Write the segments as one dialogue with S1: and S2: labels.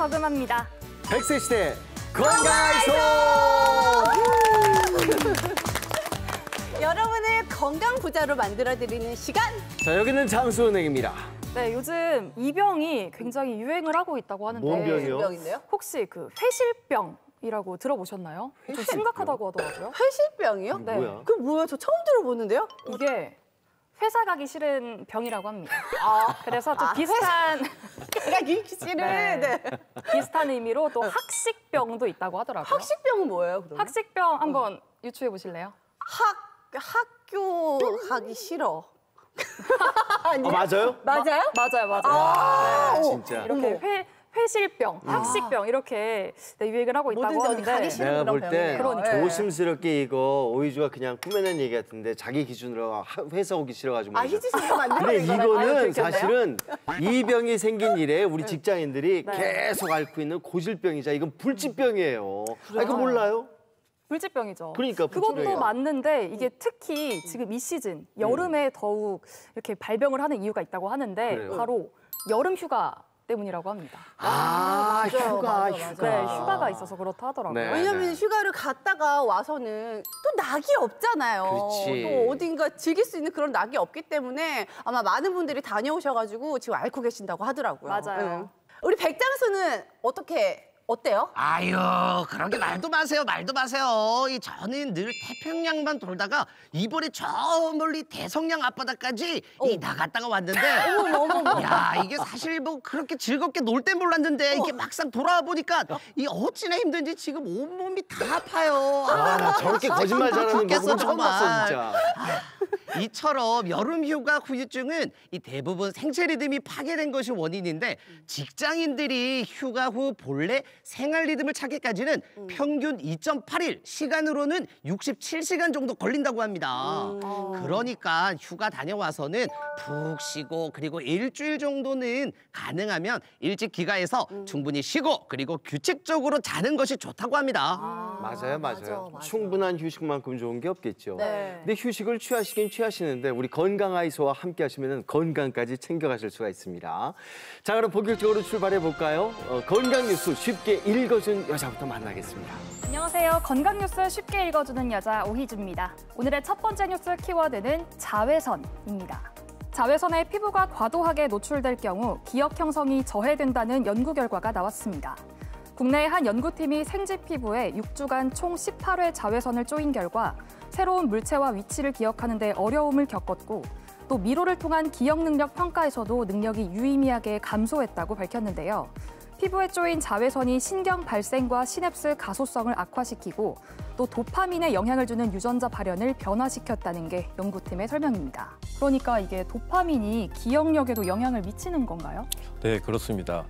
S1: 저금합니다.
S2: 100세 시대 건강하이소!
S3: 여러분을 건강 부자로 만들어드리는 시간.
S2: 자, 여기는 장수은행입니다.
S1: 네, 요즘 이 병이 굉장히 유행을 하고 있다고 하는데
S2: 뭔 병이요?
S3: 병인데요? 혹시
S1: 혹시 그 회실병이라고 들어보셨나요? 좀 심각하다고 하더라고요.
S3: 회실병이요?
S1: 네.
S2: 뭐야?
S3: 그 뭐야? 저 처음 들어보는데요?
S1: 이게 회사 가기 싫은 병이라고 합니다.
S3: 아,
S1: 그래서 좀 비슷한
S3: 내가 김치를
S1: 네. 비슷한 의미로 또 학식병도 있다고 하더라고요.
S3: 학식병은 뭐예요? 그러면?
S1: 학식병 한번 유추해 보실래요?
S3: 학교 가기 싫어.
S2: 맞아요?
S3: 맞아요?
S1: 맞아요.
S3: 아,
S1: 네.
S2: 진짜.
S1: 이렇게 회실병, 학식병 이렇게 네, 유행을 하고 있다고
S3: 뭐든지 어디 가기
S1: 하는데
S3: 싫은
S2: 내가
S3: 그런
S2: 볼 때
S3: 병이네요.
S1: 그러니까.
S3: 예.
S2: 조심스럽게 이거 오이주가 그냥 꾸며낸 얘기 같은데 자기 기준으로 회사 오기 싫어가지고.
S3: 아,
S2: 말이야.
S3: 희지 씨가 만든
S2: 근데
S3: 거예요,
S2: 이거는
S1: 아유,
S2: 사실은 이 병이 생긴 이래 우리 직장인들이
S1: 네.
S2: 계속 앓고 있는 고질병이자 이건 불치병이에요. 아, 이거 몰라요?
S1: 불치병이죠.
S2: 그러니까
S1: 그것도
S2: 불치병이야.
S1: 맞는데 이게 특히 지금 이 시즌 여름에 더욱 이렇게 발병을 하는 이유가 있다고 하는데
S2: 그래요?
S1: 바로 여름 휴가 때문이라고 합니다.
S2: 아,
S3: 맞아요,
S2: 휴가,
S3: 맞아요,
S2: 휴가.
S1: 네, 휴가가 있어서 그렇다 하더라고요.
S2: 네.
S3: 왜냐면 휴가를 갔다가 와서는 또 낙이 없잖아요.
S2: 그렇지.
S3: 또 어딘가 즐길 수 있는 그런 낙이 없기 때문에 아마 많은 분들이 다녀오셔가지고 지금 앓고 계신다고 하더라고요.
S1: 맞아요.
S3: 응. 우리 백장수는 어때요?
S4: 아유, 그러게 말도 마세요. 저는 늘 태평양만 돌다가 이번에 저 멀리 대성양 앞바다까지 나갔다가 왔는데 야, 이게 사실 뭐 그렇게 즐겁게 놀 땐 몰랐는데 이게 막상 돌아와 보니까 이 어찌나 힘든지 지금 온몸이 다 아파요.
S2: 아, 나 저렇게 거짓말 잘하는
S4: 죽겠어,
S2: 거 처음 봤어,
S4: 정말.
S2: 진짜.
S4: 이처럼 여름 휴가 후유증은 이 대부분 생체 리듬이 파괴된 것이 원인인데 직장인들이 휴가 후 본래 생활 리듬을 찾기까지는 평균 2.8일, 시간으로는 67시간 정도 걸린다고 합니다. 그러니까 휴가 다녀와서는 푹 쉬고 그리고 일주일 정도는 가능하면 일찍 귀가해서 충분히 쉬고 그리고 규칙적으로 자는 것이 좋다고 합니다.
S2: 맞아요.
S3: 맞아.
S2: 충분한 휴식만큼 좋은 게 없겠죠.
S3: 네.
S2: 근데 휴식을 취하시긴 취하시는데 우리 건강아이소와 함께 하시면 건강까지 챙겨가실 수가 있습니다. 자, 그럼 본격적으로 출발해 볼까요? 건강 뉴스 쉽게 읽어준 여자부터 만나겠습니다.
S1: 안녕하세요. 건강 뉴스 쉽게 읽어주는 여자 오희주입니다. 오늘의 첫 번째 뉴스 키워드는 자외선입니다. 자외선에 피부가 과도하게 노출될 경우 기억 형성이 저해된다는 연구 결과가 나왔습니다. 국내의 한 연구팀이 생쥐 피부에 6주간 총 18회 자외선을 쪼인 결과 새로운 물체와 위치를 기억하는 데 어려움을 겪었고 또 미로를 통한 기억 능력 평가에서도 능력이 유의미하게 감소했다고 밝혔는데요. 피부에 쪼인 자외선이 신경 발생과 시냅스 가소성을 악화시키고 또 도파민에 영향을 주는 유전자 발현을 변화시켰다는 게 연구팀의 설명입니다. 그러니까 이게 도파민이 기억력에도 영향을 미치는 건가요?
S5: 네, 그렇습니다.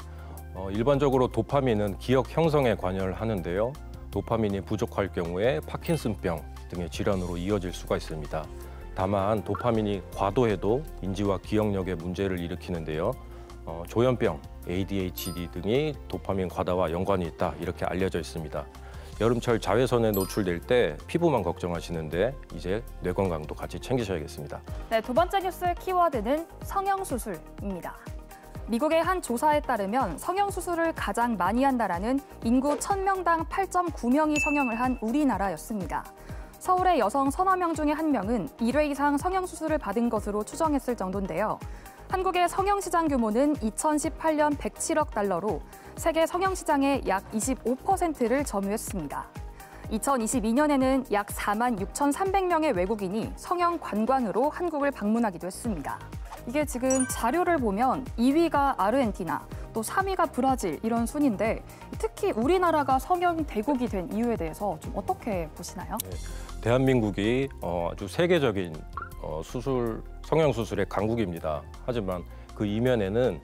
S5: 일반적으로 도파민은 기억 형성에 관여를 하는데요. 도파민이 부족할 경우에 파킨슨병 등의 질환으로 이어질 수가 있습니다. 다만 도파민이 과도해도 인지와 기억력에 문제를 일으키는데요. 조현병, ADHD 등이 도파민 과다와 연관이 있다 이렇게 알려져 있습니다. 여름철 자외선에 노출될 때 피부만 걱정하시는데 이제 뇌 건강도 같이 챙기셔야겠습니다.
S1: 네, 두 번째 뉴스 키워드는 성형수술입니다. 미국의 한 조사에 따르면 성형수술을 가장 많이 한 나라는 인구 1000명당 8.9명이 성형을 한 우리나라였습니다. 서울의 여성 서너 명 중에 한 명은 1회 이상 성형수술을 받은 것으로 추정했을 정도인데요. 한국의 성형시장 규모는 2018년 107억 달러로 세계 성형시장의 약 25%를 점유했습니다. 2022년에는 약 4만 6,300명의 외국인이 성형 관광으로 한국을 방문하기도 했습니다. 이게 지금 자료를 보면 2위가 아르헨티나, 또 3위가 브라질 이런 순인데 특히 우리나라가 성형 대국이 된 이유에 대해서 좀 어떻게 보시나요?
S5: 대한민국이 아주 세계적인 성형수술의 강국입니다. 하지만 그 이면에는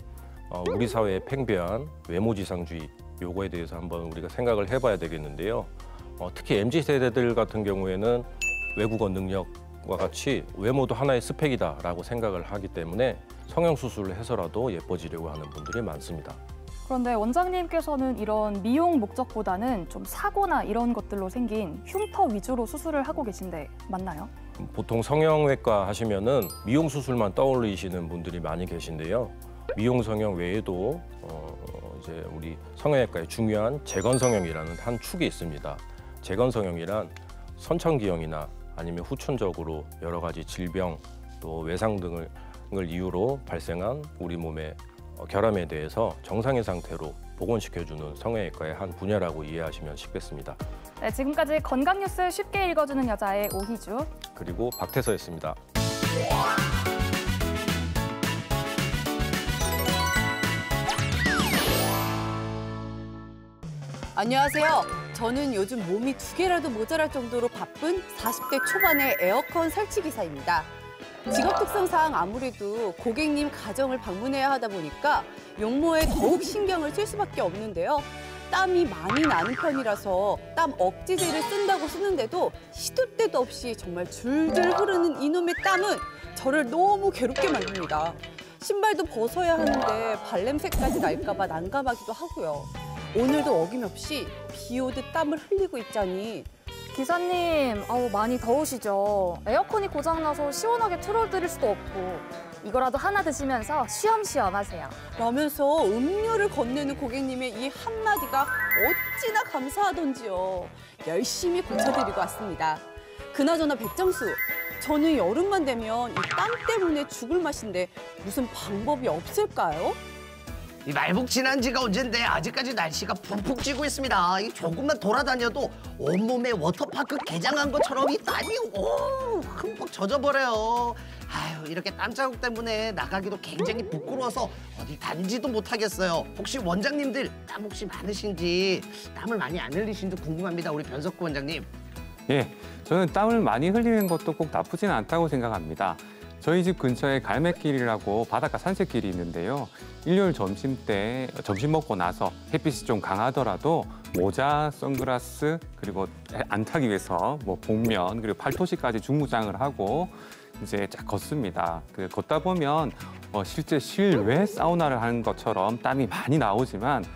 S5: 우리 사회의 팽배한 외모지상주의 요거에 대해서 한번 우리가 생각을 해봐야 되겠는데요. 특히 MZ세대들 같은 경우에는 외국어 능력과 같이 외모도 하나의 스펙이다라고 생각을 하기 때문에 성형수술을 해서라도 예뻐지려고 하는 분들이 많습니다.
S1: 그런데 원장님께서는 이런 미용 목적보다는 좀 사고나 이런 것들로 생긴 흉터 위주로 수술을 하고 계신데 맞나요?
S5: 보통 성형외과 하시면은 미용 수술만 떠올리시는 분들이 많이 계신데요. 미용 성형 외에도 이제 우리 성형외과의 중요한 재건성형이라는 한 축이 있습니다. 재건성형이란 선천기형이나 아니면 후천적으로 여러 가지 질병 또 외상 등을 이유로 발생한 우리 몸의 결함에 대해서 정상의 상태로 복원시켜주는 성형외과의 한 분야라고 이해하시면 쉽겠습니다.
S1: 네, 지금까지 건강 뉴스 쉽게 읽어주는 여자의 오희주
S5: 그리고 박태서였습니다.
S3: 안녕하세요. 저는 요즘 몸이 2개라도 모자랄 정도로 바쁜 40대 초반의 에어컨 설치 기사입니다. 직업 특성상 아무래도 고객님 가정을 방문해야 하다 보니까 용모에 더욱 신경을 쓸 수밖에 없는데요. 땀이 많이 나는 편이라서 땀 억지제를 쓴다고 쓰는데도 시도 때도 없이 정말 줄줄 흐르는 이놈의 땀은 저를 너무 괴롭게 만듭니다. 신발도 벗어야 하는데 발냄새까지 날까 봐 난감하기도 하고요. 오늘도 어김없이 비 오듯 땀을 흘리고 있자니
S1: 기사님, 많이 더우시죠? 에어컨이 고장나서 시원하게 틀어드릴 수도 없고 이거라도 하나 드시면서 쉬엄쉬엄 하세요.
S3: 라면서 음료를 건네는 고객님의 이 한마디가 어찌나 감사하던지요. 열심히 고쳐드리고 왔습니다. 그나저나 백정수, 저는 여름만 되면 이 땀 때문에 죽을 맛인데 무슨 방법이 없을까요?
S4: 이 말복 지난 지가 언젠데 아직까지 날씨가 푹푹 찌고 있습니다. 이 조금만 돌아다녀도 온몸에 워터파크 개장한 것처럼 이 땀이 흠뻑 젖어버려요. 아유, 이렇게 땀 자국 때문에 나가기도 굉장히 부끄러워서 어디 다니지도 못하겠어요. 혹시 원장님들 땀 혹시 많으신지, 땀을 많이 안 흘리신지 궁금합니다. 우리 변석구 원장님.
S6: 예, 저는 땀을 많이 흘리는 것도 꼭 나쁘진 않다고 생각합니다. 저희 집 근처에 갈매길이라고 바닷가 산책길이 있는데요. 일요일 점심 때 점심 먹고 나서 햇빛이 좀 강하더라도 모자, 선글라스 그리고 안 타기 위해서 뭐 복면 그리고 팔토시까지 중무장을 하고 이제 쫙 걷습니다. 걷다 보면 실제 실외 사우나를 하는 것처럼 땀이 많이 나오지만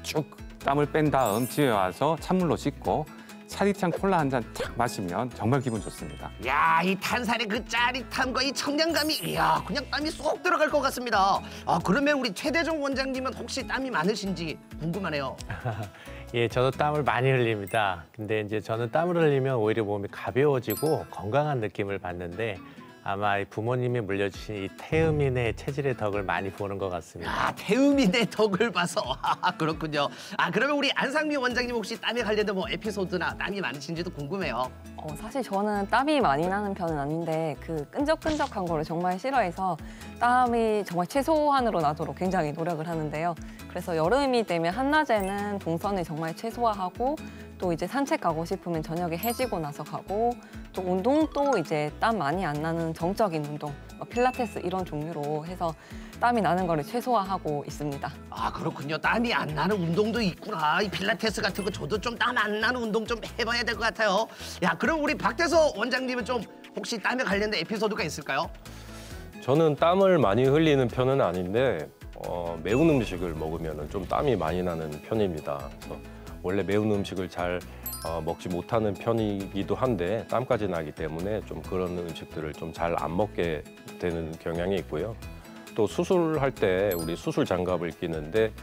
S6: 쭉 땀을 뺀 다음 집에 와서 찬물로 씻고 차디찬 콜라 한 잔 탁 마시면 정말 기분 좋습니다.
S4: 야, 이 탄산의 그 짜릿함과 이 청량감이 이야, 그냥 땀이 쏙 들어갈 것 같습니다. 그러면 우리 최대종 원장님은 혹시 땀이 많으신지 궁금하네요.
S7: 예, 저도 땀을 많이 흘립니다. 근데 이제 저는 땀을 흘리면 오히려 몸이 가벼워지고 건강한 느낌을 받는데 아마 부모님이 물려주신 이 태음인의 체질의 덕을 많이 보는 것 같습니다.
S4: 태음인의 덕을 봐서 그렇군요. 그러면 우리 안상미 원장님 혹시 땀에 관련된 뭐 에피소드나 땀이 많으신지도 궁금해요.
S8: 사실 저는 땀이 많이 나는 편은 아닌데 그 끈적끈적한 거를 정말 싫어해서 땀이 정말 최소한으로 나도록 굉장히 노력을 하는데요. 그래서 여름이 되면 한낮에는 동선을 정말 최소화하고 또 이제 산책 가고 싶으면 저녁에 해지고 나서 가고 또 운동도 이제 땀 많이 안 나는 정적인 운동, 필라테스 이런 종류로 해서 땀이 나는 거를 최소화하고 있습니다.
S4: 그렇군요. 땀이 안 나는 운동도 있구나. 이 필라테스 같은 거 저도 좀 땀 안 나는 운동 좀 해봐야 될 것 같아요. 야, 그럼 우리 박태서 원장님은 좀 혹시 땀에 관련된 에피소드가 있을까요?
S5: 저는 땀을 많이 흘리는 편은 아닌데 매운 음식을 먹으면 좀 땀이 많이 나는 편입니다. 그래서 원래 매운 음식을 잘 먹지 못하는 편이기도 한데 땀까지 나기 때문에 좀 그런 음식들을 좀 잘 안 먹게 되는 경향이 있고요. 또 수술할 때 우리 수술 장갑을 끼는데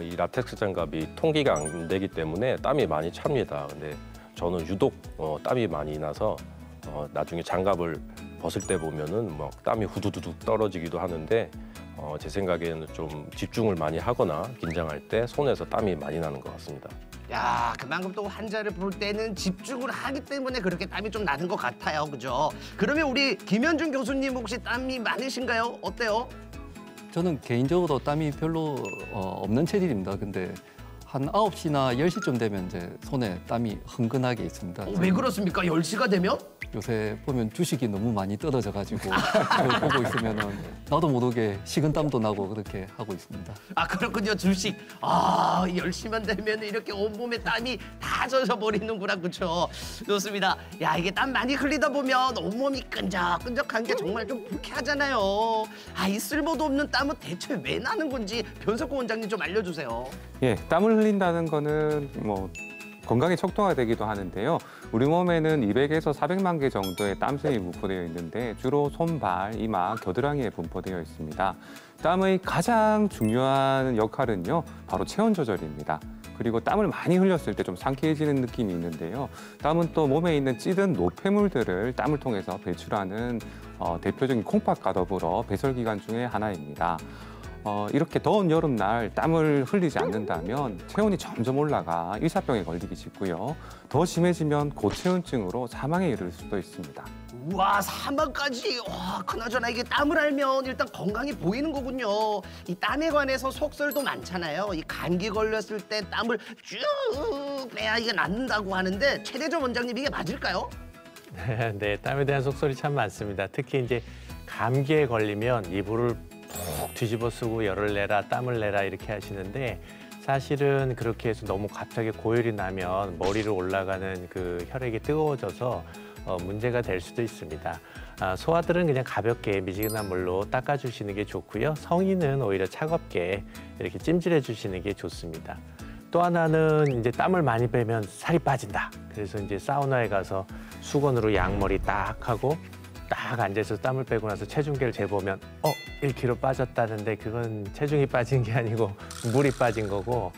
S5: 이 라텍스 장갑이 통기가 안 되기 때문에 땀이 많이 찹니다. 근데 저는 유독 땀이 많이 나서 나중에 장갑을 벗을 때 보면은 막 땀이 후두두둑 떨어지기도 하는데 제 생각에는 좀 집중을 많이 하거나 긴장할 때 손에서 땀이 많이 나는 것 같습니다.
S4: 야, 그만큼 또 환자를 볼 때는 집중을 하기 때문에 그렇게 땀이 좀 나는 것 같아요. 그죠? 그러면 우리 김현준 교수님 혹시 땀이 많으신가요? 어때요?
S9: 저는 개인적으로 땀이 별로 없는 체질입니다. 근데 한 9시나 10시쯤 되면 이제 손에 땀이 흥건하게 있습니다.
S4: 왜 그렇습니까? 10시가 되면?
S9: 요새 보면 주식이 너무 많이 떨어져가지고 그걸 보고 있으면은 나도 모르게 식은땀도 나고 그렇게 하고 있습니다.
S4: 그렇군요. 주식. 10시만 되면 이렇게 온몸에 땀이 다 젖어버리는구나. 그렇죠? 좋습니다. 야, 이게 땀 많이 흘리다 보면 온몸이 끈적끈적한 게 정말 좀 불쾌하잖아요. 이 쓸모도 없는 땀은 대체 왜 나는 건지 변석구 원장님 좀 알려주세요.
S6: 예, 땀을 흘린다는 거는 뭐 건강에 척도화되기도 하는데요. 우리 몸에는 200에서 400만 개 정도의 땀샘이 분포되어 있는데 주로 손발, 이마, 겨드랑이에 분포되어 있습니다. 땀의 가장 중요한 역할은요, 바로 체온 조절입니다. 그리고 땀을 많이 흘렸을 때 좀 상쾌해지는 느낌이 있는데요. 땀은 또 몸에 있는 찌든 노폐물들을 땀을 통해서 배출하는 대표적인 콩팥과 더불어 배설기관 중에 하나입니다. 이렇게 더운 여름날 땀을 흘리지 않는다면 체온이 점점 올라가 일사병에 걸리기 쉽고요. 더 심해지면 고체온증으로 사망에 이를 수도 있습니다.
S4: 우와, 사망까지. 와, 그나저나 이게 땀을 알면 일단 건강이 보이는 거군요. 이 땀에 관해서 속설도 많잖아요. 이 감기 걸렸을 때 땀을 쭉 빼야 이게 낫는다고 하는데 최대조 원장님 이게 맞을까요?
S7: 네, 땀에 대한 속설이 참 많습니다. 특히 이제 감기에 걸리면 이불을 푹 뒤집어 쓰고 열을 내라, 땀을 내라 이렇게 하시는데 사실은 그렇게 해서 너무 갑자기 고열이 나면 머리로 올라가는 그 혈액이 뜨거워져서 문제가 될 수도 있습니다. 소아들은 그냥 가볍게 미지근한 물로 닦아주시는 게 좋고요. 성인은 오히려 차갑게 이렇게 찜질해 주시는 게 좋습니다. 또 하나는 이제 땀을 많이 빼면 살이 빠진다. 그래서 이제 사우나에 가서 수건으로 양머리 딱 하고 딱 앉아서 땀을 빼고 나서 체중계를 재보면 1kg 빠졌다는데 그건 체중이 빠진 게 아니고 물이 빠진 거고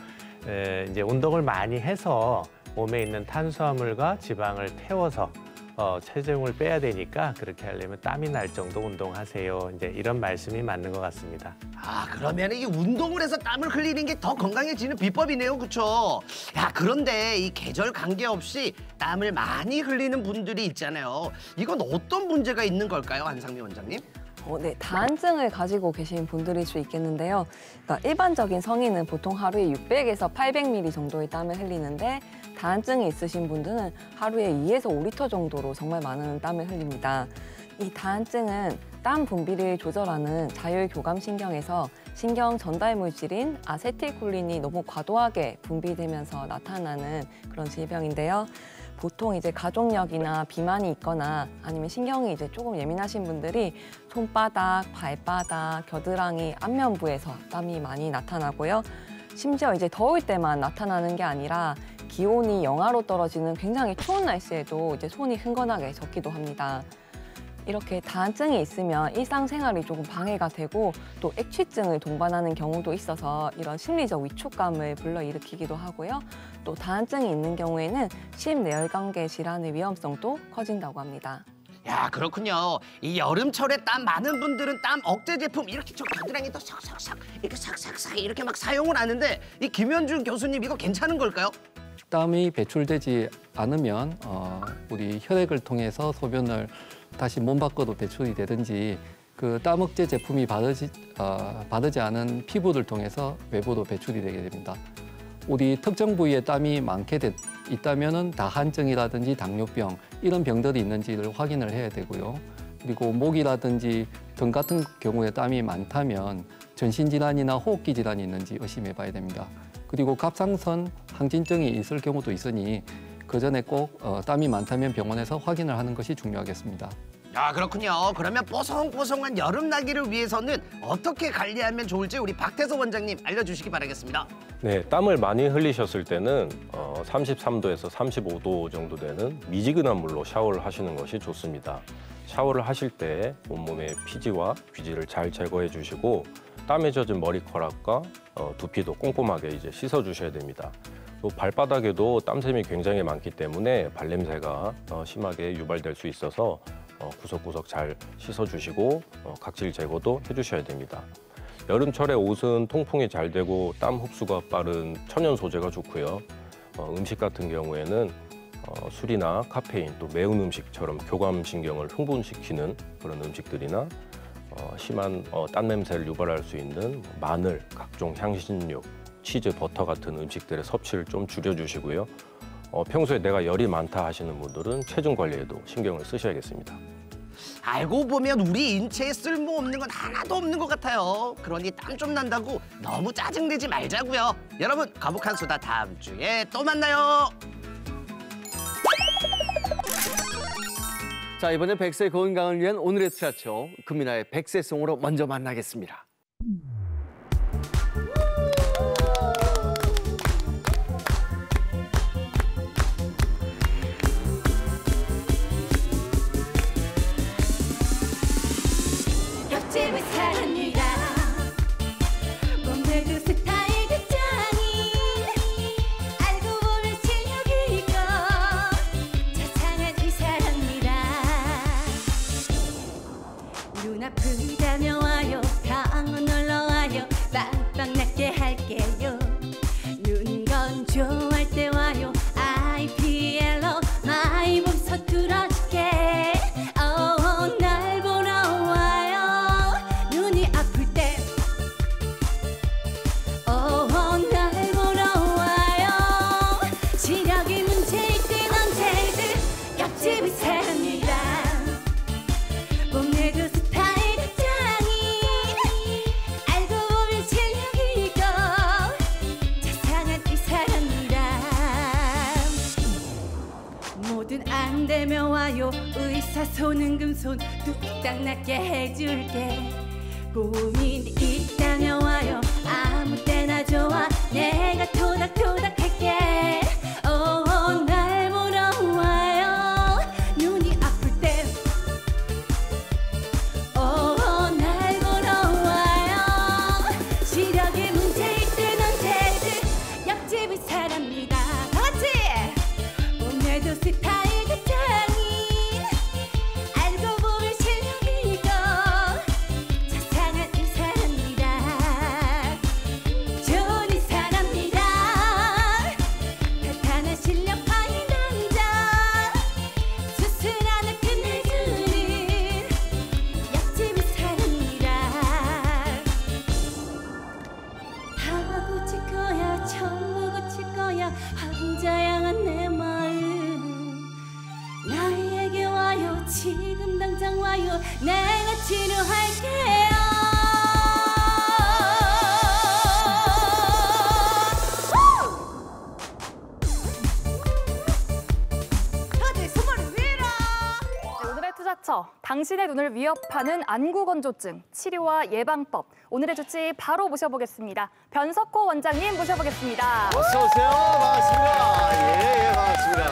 S7: 이제 운동을 많이 해서 몸에 있는 탄수화물과 지방을 태워서 체중을 빼야 되니까 그렇게 하려면 땀이 날 정도 운동하세요. 이제 이런 말씀이 맞는 것 같습니다.
S4: 아, 그러면 이 운동을 해서 땀을 흘리는 게 더 건강해지는 비법이네요, 그렇죠? 야, 그런데 이 계절 관계없이 땀을 많이 흘리는 분들이 있잖아요. 이건 어떤 문제가 있는 걸까요, 한상미 원장님?
S8: 네, 다한증을 가지고 계신 분들일 수 있겠는데요. 그러니까 일반적인 성인은 보통 하루에 600에서 800ml 정도의 땀을 흘리는데 다한증이 있으신 분들은 하루에 2에서 5리터 정도로 정말 많은 땀을 흘립니다. 이 다한증은 땀 분비를 조절하는 자율교감신경에서 신경 전달 물질인 아세틸콜린이 너무 과도하게 분비되면서 나타나는 그런 질병인데요. 보통 이제 가족력이나 비만이 있거나 아니면 신경이 이제 조금 예민하신 분들이 손바닥, 발바닥, 겨드랑이, 안면부에서 땀이 많이 나타나고요. 심지어 이제 더울 때만 나타나는 게 아니라 기온이 영하로 떨어지는 굉장히 추운 날씨에도 이제 손이 흥건하게 젖기도 합니다. 이렇게 다한증이 있으면 일상생활이 조금 방해가 되고 또 액취증을 동반하는 경우도 있어서 이런 심리적 위축감을 불러일으키기도 하고요. 또 다한증이 있는 경우에는 심내열관계 질환의 위험성도 커진다고 합니다.
S4: 야, 그렇군요. 이 여름철에 땀 많은 분들은 땀 억제 제품 이렇게 저 겨드랑이도 싹싹싹 이렇게 싹싹싹 이렇게 막 사용을 하는데 이 김현준 교수님 이거 괜찮은 걸까요?
S9: 땀이 배출되지 않으면 우리 혈액을 통해서 소변을 다시 몸 밖으로 배출이 되든지 그 땀 억제 제품이 바르지 않은 피부를 통해서 외부로 배출이 되게 됩니다. 우리 특정 부위에 땀이 많게 있다면은 다한증이라든지 당뇨병 이런 병들이 있는지를 확인을 해야 되고요. 그리고 목이라든지 등 같은 경우에 땀이 많다면 전신질환이나 호흡기 질환이 있는지 의심해 봐야 됩니다. 그리고 갑상선 항진증이 있을 경우도 있으니 그 전에 꼭 땀이 많다면 병원에서 확인을 하는 것이 중요하겠습니다.
S4: 아, 그렇군요. 그러면 뽀송뽀송한 여름 나기를 위해서는 어떻게 관리하면 좋을지 우리 박태서 원장님 알려주시기 바라겠습니다.
S5: 네, 땀을 많이 흘리셨을 때는 33도에서 35도 정도 되는 미지근한 물로 샤워를 하시는 것이 좋습니다. 샤워를 하실 때 온몸의 피지와 귀지를 잘 제거해 주시고 땀에 젖은 머리카락과 두피도 꼼꼼하게 이제 씻어 주셔야 됩니다. 또 발바닥에도 땀샘이 굉장히 많기 때문에 발냄새가 심하게 유발될 수 있어서 구석구석 잘 씻어주시고 각질 제거도 해주셔야 됩니다. 여름철에 옷은 통풍이 잘 되고 땀 흡수가 빠른 천연 소재가 좋고요. 음식 같은 경우에는 술이나 카페인, 또 매운 음식처럼 교감신경을 흥분시키는 그런 음식들이나 심한 땀 냄새를 유발할 수 있는 마늘, 각종 향신료, 치즈, 버터 같은 음식들의 섭취를 좀 줄여주시고요. 평소에 내가 열이 많다 하시는 분들은 체중 관리에도 신경을 쓰셔야겠습니다.
S4: 알고 보면 우리 인체에 쓸모없는 건 하나도 없는 것 같아요. 그러니 땀 좀 난다고 너무 짜증내지 말자고요. 여러분, 거북한 수다 다음 주에 또 만나요.
S2: 자, 이번엔 100세 건강을 위한 오늘의 트라초 금이나의 100세송으로 먼저 만나겠습니다.
S10: 의사 손은 금손 뚝딱 낫게 해줄게. 고민 있다면 와요. 아무 때나 좋아. 내가 토닥토닥 할게. 날 보러 와요. 눈이 아플 때. 날 보러 와요. 시력에 문제 있든 언제든 옆집의 사람이다. 같이 오늘도 스타일 극장인 알고 보면 실력이고 자상한 의사랍니다. 좋은 의사랍니다. 탄탄한 실력 파인 남자 수술 하나 끝내주는 옆집 의사랍니다. 다 고칠 거야 전부 고칠 거야 환자 향한 내 마음. 나에게 와요 지금 당장 와요. 내가 치료할게요. 다들 손을 위로.
S1: 네, 오늘의 투자처, 당신의 눈을 위협하는 안구건조증 치료와 예방법. 오늘의 주치 바로 모셔보겠습니다. 변석호 원장님 모셔보겠습니다.
S2: 어서 오세요. 반갑습니다. 예, 반갑습니다.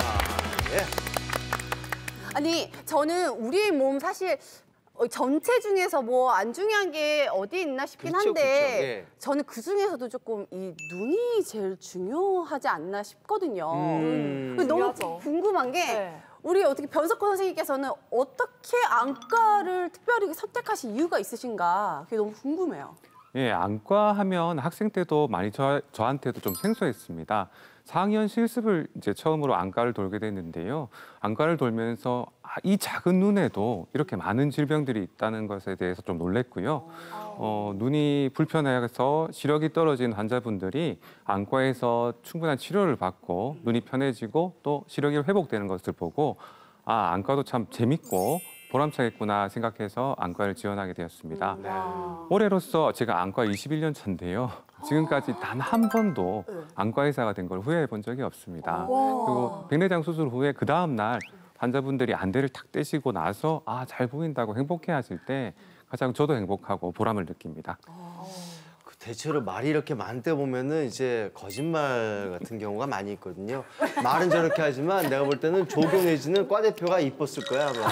S2: 예.
S3: 아니 저는 우리 몸 사실 전체 중에서 뭐 안 중요한 게 어디 있나 싶긴
S2: 그렇죠,
S3: 한데
S2: 그렇죠. 예.
S3: 저는 그 중에서도 조금 이 눈이 제일 중요하지 않나 싶거든요. 너무
S1: 중요하죠.
S3: 궁금한 게
S1: 네.
S3: 우리 어떻게 변석호 선생님께서는 어떻게 안과를 특별히 선택하신 이유가 있으신가 그게 너무 궁금해요.
S6: 예, 안과 하면 학생 때도 많이 저한테도 좀 생소했습니다. 4학년 실습을 이제 처음으로 안과를 돌게 됐는데요. 안과를 돌면서 이 작은 눈에도 이렇게 많은 질병들이 있다는 것에 대해서 좀 놀랬고요. 눈이 불편해서 시력이 떨어진 환자분들이 안과에서 충분한 치료를 받고 눈이 편해지고 또 시력이 회복되는 것을 보고 안과도 참 재밌고 보람차겠구나 생각해서 안과를 지원하게 되었습니다. 올해로서 제가 안과 21년 차인데요. 지금까지 단 한 번도 안과 의사가 된 걸 후회해 본 적이 없습니다. 그리고 백내장 수술 후에 그 다음 날 환자분들이 안대를 탁 떼시고 나서 잘 보인다고 행복해 하실 때 가장 저도 행복하고 보람을 느낍니다.
S2: 대체로 말이 이렇게 많대 보면은 이제 거짓말 같은 경우가 많이 있거든요. 말은 저렇게 하지만 내가 볼 때는 조교 내지는 과 대표가 이뻤을 거야 아마.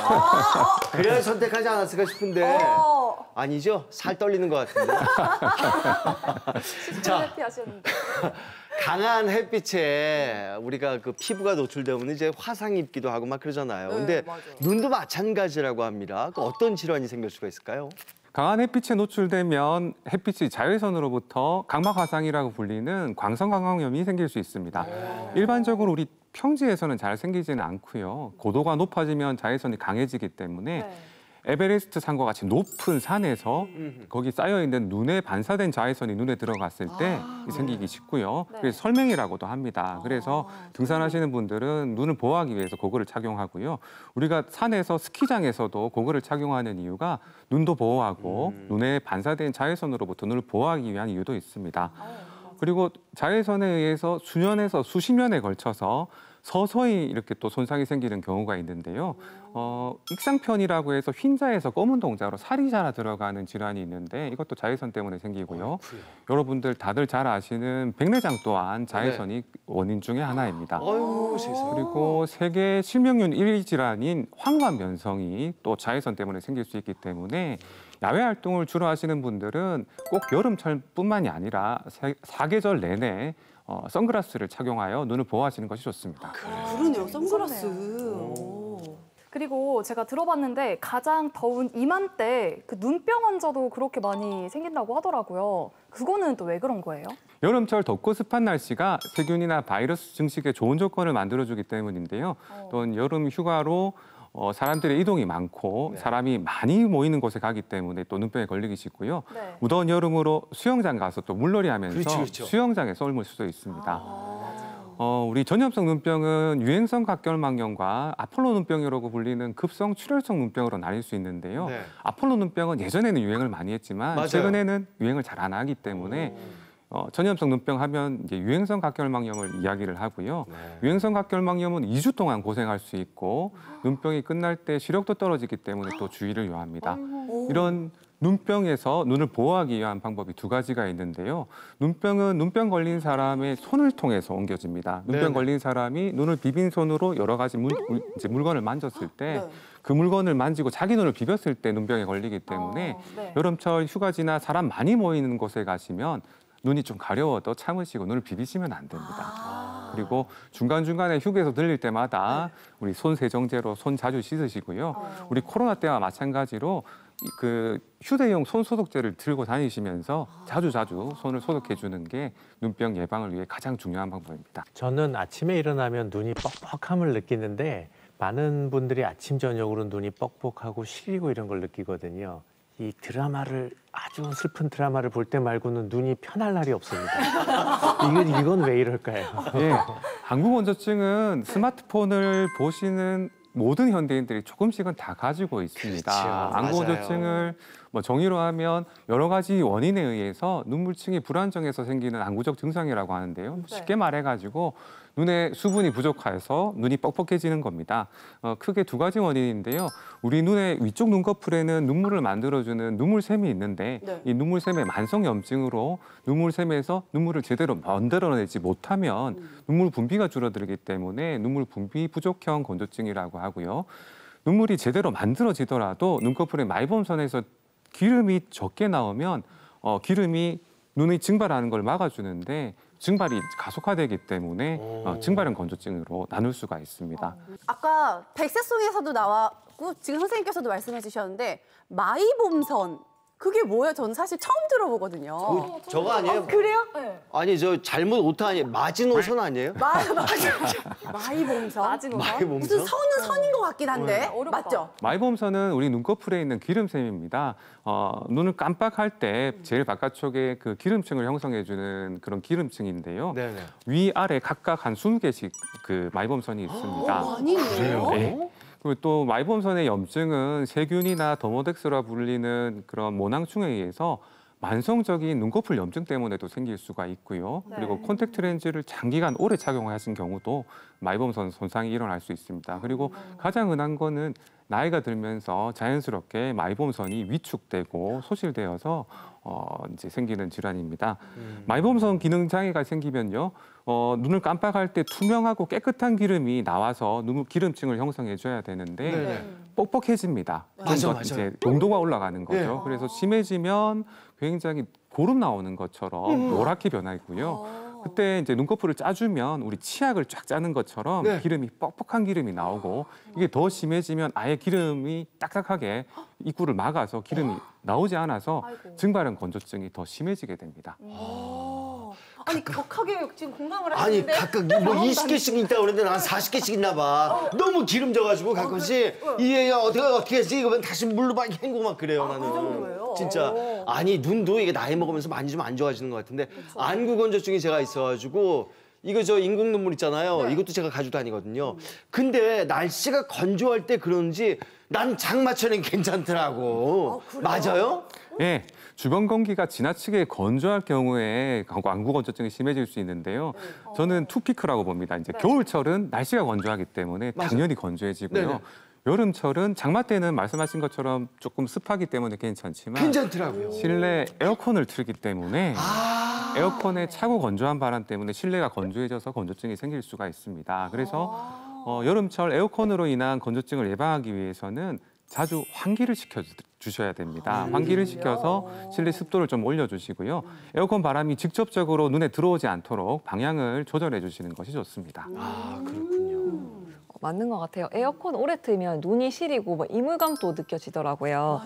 S2: 그래야 선택하지 않았을까 싶은데 아니죠? 살 떨리는 것 같은데. 자, 강한 햇빛에 우리가 그 피부가 노출되면 이제 화상 입기도 하고 막 그러잖아요. 근데 눈도 마찬가지라고 합니다. 그 어떤 질환이 생길 수가 있을까요?
S6: 강한 햇빛에 노출되면 햇빛이 자외선으로부터 각막 화상이라고 불리는 광선 광광염이 생길 수 있습니다. 일반적으로 우리 평지에서는 잘 생기지는 않고요. 고도가 높아지면 자외선이 강해지기 때문에 에베레스트 산과 같이 높은 산에서 거기 쌓여있는 눈에 반사된 자외선이 눈에 들어갔을 때 생기기 쉽고요. 그래서 설맹이라고도 합니다. 그래서 등산하시는 분들은 눈을 보호하기 위해서 고글을 착용하고요. 우리가 산에서 스키장에서도 고글을 착용하는 이유가 눈도 보호하고 눈에 반사된 자외선으로부터 눈을 보호하기 위한 이유도 있습니다. 그리고 자외선에 의해서 수년에서 수십 년에 걸쳐서 서서히 이렇게 또 손상이 생기는 경우가 있는데요. 익상편이라고 해서 흰자에서 검은 동자로 살이 자라 들어가는 질환이 있는데 이것도 자외선 때문에 생기고요. 여러분들 다들 잘 아시는 백내장 또한 자외선이 원인 중에 하나입니다. 그리고 세계 실명률 1위 질환인 황반변성이 또 자외선 때문에 생길 수 있기 때문에 야외 활동을 주로 하시는 분들은 꼭 여름철뿐만이 아니라 사계절 내내 선글라스를 착용하여 눈을 보호하시는 것이 좋습니다.
S3: 그러네요, 선글라스.
S1: 그리고 제가 들어봤는데 가장 더운 이맘때 그 눈병 환자도 그렇게 많이 생긴다고 하더라고요. 그거는 또 왜 그런 거예요?
S6: 여름철 덥고 습한 날씨가 세균이나 바이러스 증식에 좋은 조건을 만들어주기 때문인데요. 또는 여름 휴가로 사람들의 이동이 많고 사람이 많이 모이는 곳에 가기 때문에 또 눈병에 걸리기 쉽고요. 무더운 여름으로 수영장 가서 또 물놀이 하면서 수영장에서 옮을 수도 있습니다. 우리 전염성 눈병은 유행성 각결막염과 아폴로 눈병이라고 불리는 급성 출혈성 눈병으로 나뉠 수 있는데요. 아폴로 눈병은 예전에는 유행을 많이 했지만 최근에는 유행을 잘 안 하기 때문에 전염성 눈병 하면 이제 유행성 각결막염을 이야기를 하고요.
S2: 네.
S6: 유행성 각결막염은 2주 동안 고생할 수 있고 눈병이 끝날 때 시력도 떨어지기 때문에 또 주의를 요합니다. 이런 눈병에서 눈을 보호하기 위한 방법이 두 가지가 있는데요. 눈병은 눈병 걸린 사람의 손을 통해서 옮겨집니다. 눈병
S2: 네네.
S6: 걸린 사람이 눈을 비빈 손으로 여러 가지 이제 물건을 만졌을 때
S3: 네.
S6: 그 물건을 만지고 자기 눈을 비볐을 때 눈병에 걸리기 때문에
S1: 네.
S6: 여름철 휴가지나 사람 많이 모이는 곳에 가시면 눈이 좀 가려워도 참으시고 눈을 비비시면 안 됩니다. 그리고 중간중간에 휴게소 들릴 때마다 우리 손 세정제로 손 자주 씻으시고요. 우리 코로나 때와 마찬가지로 그 휴대용 손 소독제를 들고 다니시면서 자주 손을 소독해 주는 게 눈병 예방을 위해 가장 중요한 방법입니다.
S7: 저는 아침에 일어나면 눈이 뻑뻑함을 느끼는데 많은 분들이 아침 저녁으로 눈이 뻑뻑하고 시리고 이런 걸 느끼거든요. 이 드라마를 아주 슬픈 드라마를 볼 때 말고는 눈이 편할 날이 없습니다. 이건 왜 이럴까요?
S6: 예, 항구건조증은 스마트폰을 보시는 모든 현대인들이 조금씩은 다 가지고 있습니다.
S2: 그렇죠.
S6: 항구건조증을 뭐 정의로 하면 여러 가지 원인에 의해서 눈물층이 불안정해서 생기는 항구적 증상이라고 하는데요. 쉽게 말해가지고 눈에 수분이 부족해서 눈이 뻑뻑해지는 겁니다. 크게 두 가지 원인인데요. 우리 눈의 위쪽 눈꺼풀에는 눈물을 만들어주는 눈물샘이 있는데
S3: 네.
S6: 이 눈물샘의 만성염증으로 눈물샘에서 눈물을 제대로 만들어내지 못하면 눈물 분비가 줄어들기 때문에 눈물 분비 부족형 건조증이라고 하고요. 눈물이 제대로 만들어지더라도 눈꺼풀의 마이범선에서 기름이 적게 나오면 기름이 눈의 증발하는 걸 막아주는데 증발이 가속화되기 때문에 증발형 건조증으로 나눌 수가 있습니다.
S3: 아까 백색송에서도 나왔고 지금 선생님께서도 말씀해 주셨는데 마이봄선 그게 뭐예요? 저는 사실 처음 들어보거든요.
S2: 저거 아니에요?
S3: 그래요?
S1: 네.
S2: 아니 저 잘못 오타 아니에요? 마지노선 아니에요?
S3: 맞아. 마이봄선.
S1: 마지노선?
S2: 마이봄선?
S3: 무슨 선은 선인 것 같긴 한데
S1: 어렵다.
S3: 맞죠?
S6: 마이봄선은 우리 눈꺼풀에 있는 기름샘입니다. 눈을 깜빡할 때 제일 바깥쪽에 그 기름층을 형성해주는 그런 기름층인데요.
S2: 네네.
S6: 위아래 각각 한 20개씩 그 마이봄선이 있습니다.
S3: 많이 있네요.
S6: 네. 그리고 또 마이봄선의 염증은 세균이나 더모덱스라 불리는 그런 모낭충에 의해서 만성적인 눈꺼풀 염증 때문에도 생길 수가 있고요.
S1: 네.
S6: 그리고 콘택트 렌즈를 장기간 오래 착용하신 경우도 마이봄선 손상이 일어날 수 있습니다. 그리고 가장 흔한 거는 나이가 들면서 자연스럽게 마이봄선이 위축되고 소실되어서 이제 생기는 질환입니다. 마이봄선 기능 장애가 생기면요, 눈을 깜빡할 때 투명하고 깨끗한 기름이 나와서 눈 기름층을 형성해줘야 되는데
S2: 네네.
S6: 뻑뻑해집니다.
S2: 맞아,
S6: 좀 더
S2: 맞아.
S6: 이제 농도가 올라가는 거죠.
S2: 네.
S6: 그래서 심해지면 굉장히 고름 나오는 것처럼 노랗게 변하고요. 그때 이제 눈꺼풀을 짜주면 우리 치약을 쫙 짜는 것처럼
S2: 네.
S6: 기름이 뻑뻑한 기름이 나오고 이게 더 심해지면 아예 기름이 딱딱하게 입구를 막아서 기름이 나오지 않아서 증발형 건조증이 더 심해지게 됩니다.
S3: 아니 격하게 지금 공감을
S2: 아니
S3: 하시는데
S2: 각각 뭐 20개씩 있다 그러는데 난 40개씩 있나 봐. 너무 기름져가지고 가끔씩 이 애가 어떻게 했지? 이거면 다시 물로 막 헹구고 막 그래요 나는.
S3: 그 정도예요?
S2: 진짜 아니 눈도 이게 나이 먹으면서 많이 좀 안 좋아지는 것 같은데 안구 건조증이 제가 있어가지고 이거 저 인공 눈물 있잖아요. 이것도 제가 가지고 다니거든요. 근데 날씨가 건조할 때 그런지 난 장마철엔 괜찮더라고. 맞아요?
S6: 예, 주변 공기가 지나치게 건조할 경우에 안구 건조증이 심해질 수 있는데요. 저는 투피크라고 봅니다. 이제 겨울철은 날씨가 건조하기 때문에
S2: 맞아요.
S6: 당연히 건조해지고요.
S2: 네네.
S6: 여름철은 장마 때는 말씀하신 것처럼 조금 습하기 때문에 괜찮지만
S2: 괜찮더라고요.
S6: 실내 에어컨을 틀기 때문에 에어컨의 차고 건조한 바람 때문에 실내가 건조해져서 건조증이 생길 수가 있습니다. 그래서 여름철 에어컨으로 인한 건조증을 예방하기 위해서는 자주 환기를 시켜주셔야 됩니다. 환기를 시켜서 실내 습도를 좀 올려주시고요. 에어컨 바람이 직접적으로 눈에 들어오지 않도록 방향을 조절해 주시는 것이 좋습니다.
S2: 아 그렇군요.
S8: 맞는 것 같아요. 에어컨 오래 틀면 눈이 시리고 뭐 이물감도 느껴지더라고요.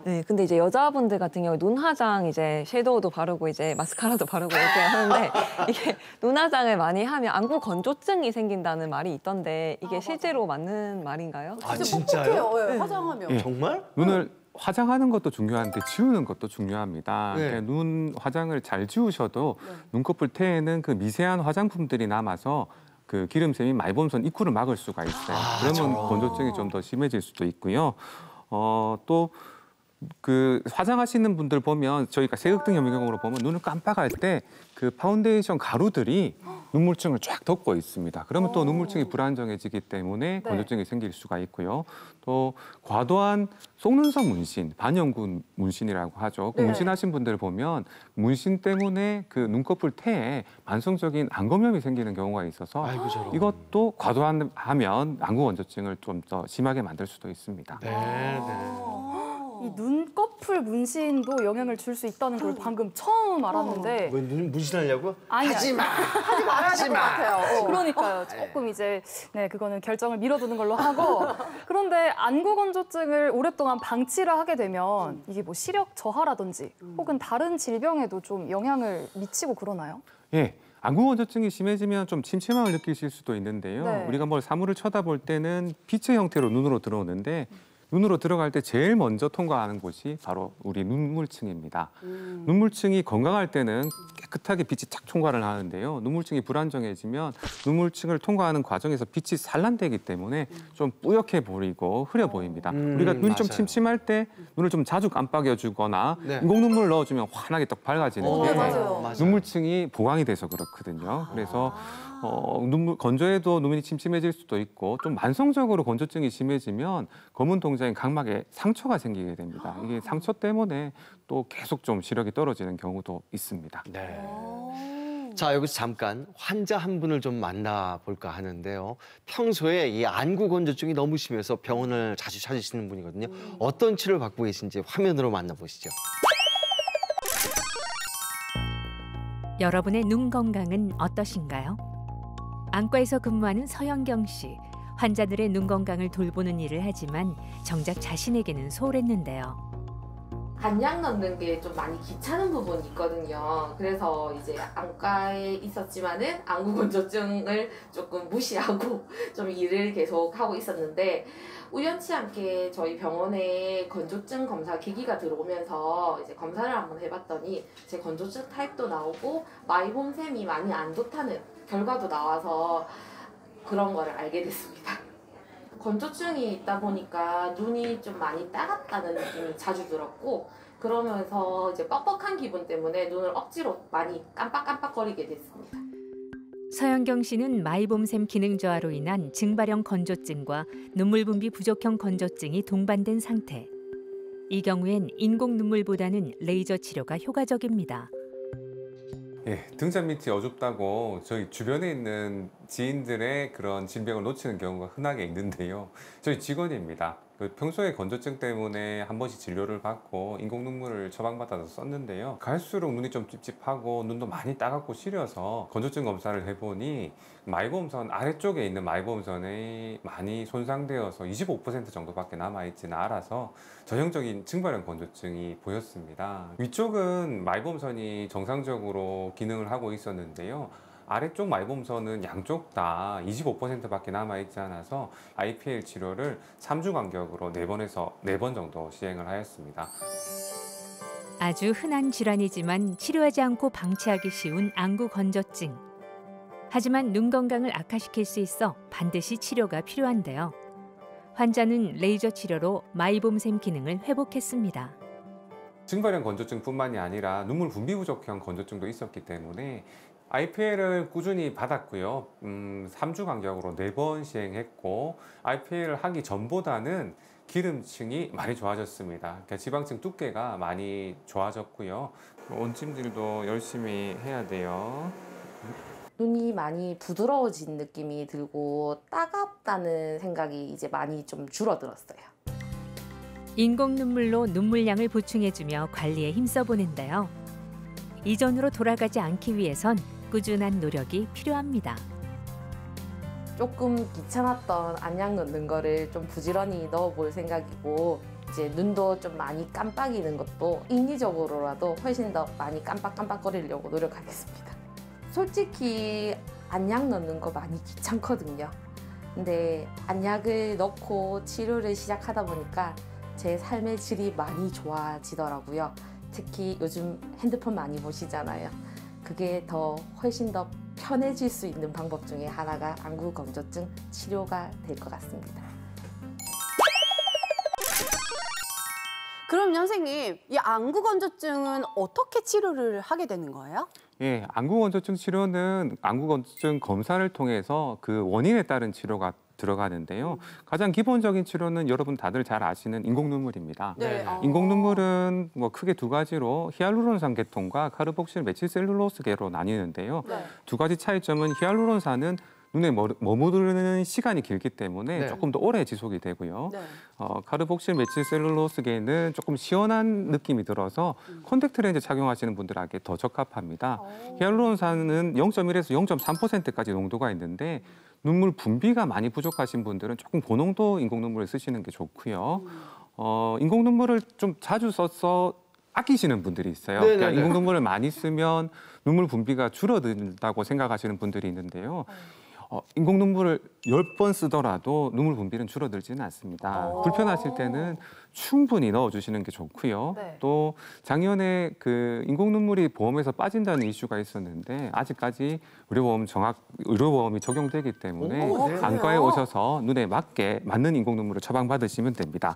S8: 네, 근데 이제 여자분들 같은 경우 눈 화장 이제 섀도우도 바르고 이제 마스카라도 바르고 이렇게 하는데 이게 눈 화장을 많이 하면 안구 건조증이 생긴다는 말이 있던데 이게 실제로 맞는 말인가요?
S2: 아
S3: 진짜
S2: 진짜요?
S3: 뻑뻑해요. 예, 화장하면.
S6: 예.
S2: 정말?
S6: 눈을 화장하는 것도 중요한데 지우는 것도 중요합니다.
S2: 네.
S6: 그러니까 눈 화장을 잘 지우셔도 눈꺼풀 태에는 그 미세한 화장품들이 남아서 그 기름샘이 마이봄선 입구를 막을 수가 있어요. 그러면 건조증이 좀 더 심해질 수도 있고요. 또 그 화장하시는 분들 보면 저희가 세극등 현미경으로 보면 눈을 깜빡할 때 그 파운데이션 가루들이 눈물층을 쫙 덮고 있습니다. 그러면 또 눈물층이 불안정해지기 때문에 건조증이 생길 수가 있고요. 또 과도한 속눈썹 문신, 반영구 문신이라고 하죠. 그 문신하신 분들 보면 문신 때문에 그 눈꺼풀 태에 만성적인 안검염이 생기는 경우가 있어서 이것도 과도하면 안구 건조증을 좀 더 심하게 만들 수도 있습니다.
S1: 이 눈꺼풀 문신도 영향을 줄 수 있다는 걸 방금 처음 알았는데.
S2: 왜 눈 문신하려고?
S1: 아니야.
S2: 하지 마.
S1: 하지 말아야 될 것 같아요. 그러니까요. 조금 이제 그거는 결정을 미뤄두는 걸로 하고. 그런데 안구 건조증을 오랫동안 방치를 하게 되면 이게 뭐 시력 저하라든지 혹은 다른 질병에도 좀 영향을 미치고 그러나요?
S6: 예. 안구 건조증이 심해지면 좀 침침함을 느끼실 수도 있는데요. 우리가 뭘 사물을 쳐다볼 때는 빛의 형태로 눈으로 들어오는데 눈으로 들어갈 때 제일 먼저 통과하는 곳이 바로 우리 눈물층입니다. 눈물층이 건강할 때는 깨끗하게 빛이 착 통과를 하는데요. 눈물층이 불안정해지면 눈물층을 통과하는 과정에서 빛이 산란되기 때문에 좀 뿌옇게 보이고 흐려 보입니다. 우리가 눈이 좀 침침할 때 눈을 좀 자주 깜빡여주거나 인공눈물을 넣어주면 환하게 딱 밝아지는 게 눈물층이 보강이 돼서 그렇거든요. 그래서 건조해도 눈이 침침해질 수도 있고 좀 만성적으로 건조증이 심해지면 검은 동자인 각막에 상처가 생기게 됩니다. 이게 상처 때문에 또 계속 좀 시력이 떨어지는 경우도 있습니다.
S2: 자, 여기서 잠깐 환자 한 분을 좀 만나볼까 하는데요. 평소에 이 안구 건조증이 너무 심해서 병원을 자주 찾으시는 분이거든요. 어떤 치료를 받고 계신지 화면으로 만나보시죠.
S11: 여러분의 눈 건강은 어떠신가요? 안과에서 근무하는 서영경 씨. 환자들의 눈 건강을 돌보는 일을 하지만 정작 자신에게는 소홀했는데요.
S12: 안약 넣는 게 좀 많이 귀찮은 부분이 있거든요. 그래서 이제 안과에 있었지만은 안구 건조증을 조금 무시하고 좀 일을 계속 하고 있었는데 우연치 않게 저희 병원에 건조증 검사 기기가 들어오면서 이제 검사를 한번 해봤더니 제 건조증 타입도 나오고 마이봄샘이 많이 안 좋다는 결과도 나와서 그런 거를 알게 됐습니다. 건조증이 있다 보니까 눈이 좀 많이 따갑다는 느낌이 자주 들었고 그러면서 이제 뻑뻑한 기분 때문에 눈을 억지로 많이 깜빡깜빡거리게 됐습니다.
S11: 서영경 씨는 마이봄샘 기능 저하로 인한 증발형 건조증과 눈물 분비 부족형 건조증이 동반된 상태. 이 경우엔 인공 눈물보다는 레이저 치료가 효과적입니다.
S6: 예, 등잔 밑이 어둡다고 저희 주변에 있는 지인들의 그런 질병을 놓치는 경우가 흔하게 있는데요. 저희 직원입니다. 평소에 건조증 때문에 한 번씩 진료를 받고 인공 눈물을 처방받아서 썼는데요. 갈수록 눈이 좀 찝찝하고 눈도 많이 따갑고 시려서 건조증 검사를 해보니 마이보험선 아래쪽에 있는 마이보험선이 많이 손상되어서 25% 정도밖에 남아있지는 않아서 전형적인 증발형 건조증이 보였습니다. 위쪽은 마이보험선이 정상적으로 기능을 하고 있었는데요. 아래쪽 마이보험선은 양쪽 다 25%밖에 남아있지 않아서 IPL 치료를 3주 간격으로 4번에서 4번 정도 시행을 하였습니다.
S11: 아주 흔한 질환이지만 치료하지 않고 방치하기 쉬운 안구 건조증. 하지만 눈 건강을 악화시킬 수 있어 반드시 치료가 필요한데요. 환자는 레이저 치료로 마이봄샘 기능을 회복했습니다.
S6: 증발형 건조증뿐만이 아니라 눈물 분비 부족형 건조증도 있었기 때문에 IPL을 꾸준히 받았고요. 3주 간격으로 4번 시행했고 IPL을 하기 전보다는 기름층이 많이 좋아졌습니다. 그러니까 지방층 두께가 많이 좋아졌고요. 온찜질도 열심히 해야 돼요.
S12: 눈이 많이 부드러워진 느낌이 들고 따갑다는 생각이 이제 많이 좀 줄어들었어요.
S11: 인공 눈물로 눈물량을 보충해주며 관리에 힘써 보는데요. 이전으로 돌아가지 않기 위해선 꾸준한 노력이 필요합니다.
S12: 조금 귀찮았던 안약 넣는 거를 좀 부지런히 넣어볼 생각이고 이제 눈도 좀 많이 깜빡이는 것도 인위적으로라도 훨씬 더 많이 깜빡깜빡거리려고 노력하겠습니다. 솔직히 안약 넣는 거 많이 귀찮거든요. 근데 안약을 넣고 치료를 시작하다 보니까 제 삶의 질이 많이 좋아지더라고요. 특히 요즘 핸드폰 많이 보시잖아요. 그게 더 훨씬 더 편해질 수 있는 방법 중에 하나가 안구 건조증 치료가 될 것 같습니다.
S3: 그럼 선생님, 이 안구 건조증은 어떻게 치료를 하게 되는 거예요?
S6: 예, 안구 건조증 치료는 안구 건조증 검사를 통해서 그 원인에 따른 치료가 들어가는데요. 가장 기본적인 치료는 여러분 다들 잘 아시는 인공 눈물입니다.
S3: 네.
S6: 인공 눈물은 뭐 크게 두 가지로 히알루론산 계통과 카르복실 메틸셀룰로스계로 나뉘는데요.
S3: 네.
S6: 두 가지 차이점은 히알루론산은 눈에 머무르는 시간이 길기 때문에
S2: 네.
S6: 조금 더 오래 지속이 되고요.
S3: 네.
S6: 카르복실 메틸셀룰로스계는 조금 시원한 느낌이 들어서 콘택트 렌즈 착용하시는 분들에게 더 적합합니다. 히알루론산은 0.1에서 0.3%까지 농도가 있는데 눈물 분비가 많이 부족하신 분들은 조금 고농도 인공 눈물을 쓰시는 게 좋고요. 인공 눈물을 좀 자주 써서 아끼시는 분들이 있어요. 그러니까 인공 눈물을 많이 쓰면 눈물 분비가 줄어든다고 생각하시는 분들이 있는데요. 인공 눈물을 10번 쓰더라도 눈물 분비는 줄어들지는 않습니다. 불편하실 때는 충분히 넣어주시는 게 좋고요.
S1: 네.
S6: 또 작년에 그 인공 눈물이 보험에서 빠진다는 이슈가 있었는데 아직까지 의료보험이 적용되기 때문에 안과에 오셔서 눈에 맞는 인공 눈물을 처방받으시면 됩니다.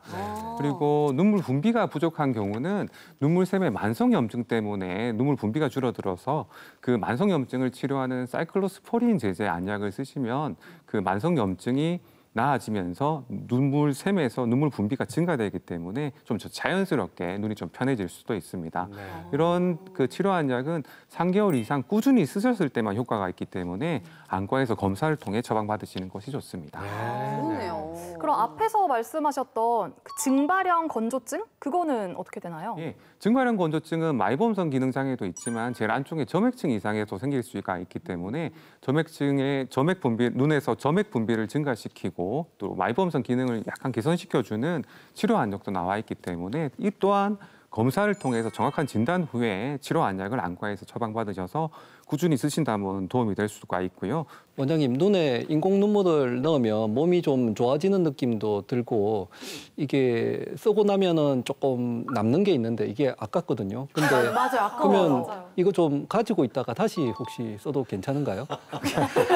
S6: 그리고 눈물 분비가 부족한 경우는 눈물샘의 만성염증 때문에 눈물 분비가 줄어들어서 그 만성염증을 치료하는 사이클로스포린 제제 안약을 쓰시면 그 만성염증이 나아지면서 눈물샘에서 눈물 분비가 증가되기 때문에 좀 자연스럽게 눈이 좀 편해질 수도 있습니다. 이런 그 치료 안약은 3개월 이상 꾸준히 쓰셨을 때만 효과가 있기 때문에 안과에서 검사를 통해 처방받으시는 것이 좋습니다.
S3: 그렇네요.
S1: 그럼 앞에서 말씀하셨던 그 증발형 건조증? 그거는 어떻게 되나요?
S6: 예, 증발형 건조증은 마이범선 기능 장애도 있지만 제일 안쪽에 점액층 이상에서 생길 수가 있기 때문에 점액 분비, 눈에서 점액 분비를 증가시키고 또 마이범선 기능을 약간 개선시켜주는 치료 안약도 나와 있기 때문에 이 또한 검사를 통해서 정확한 진단 후에 치료 안약을 안과에서 처방받으셔서 꾸준히 쓰신다면 도움이 될 수가 있고요.
S9: 원장님, 눈에 인공 눈물을 넣으면 몸이 좀 좋아지는 느낌도 들고 이게 쓰고 나면은 조금 남는 게 있는데 이게 아깝거든요. 근데
S3: 맞아요. 아까워요.
S9: 그러면 이거 좀 가지고 있다가 다시 혹시 써도 괜찮은가요?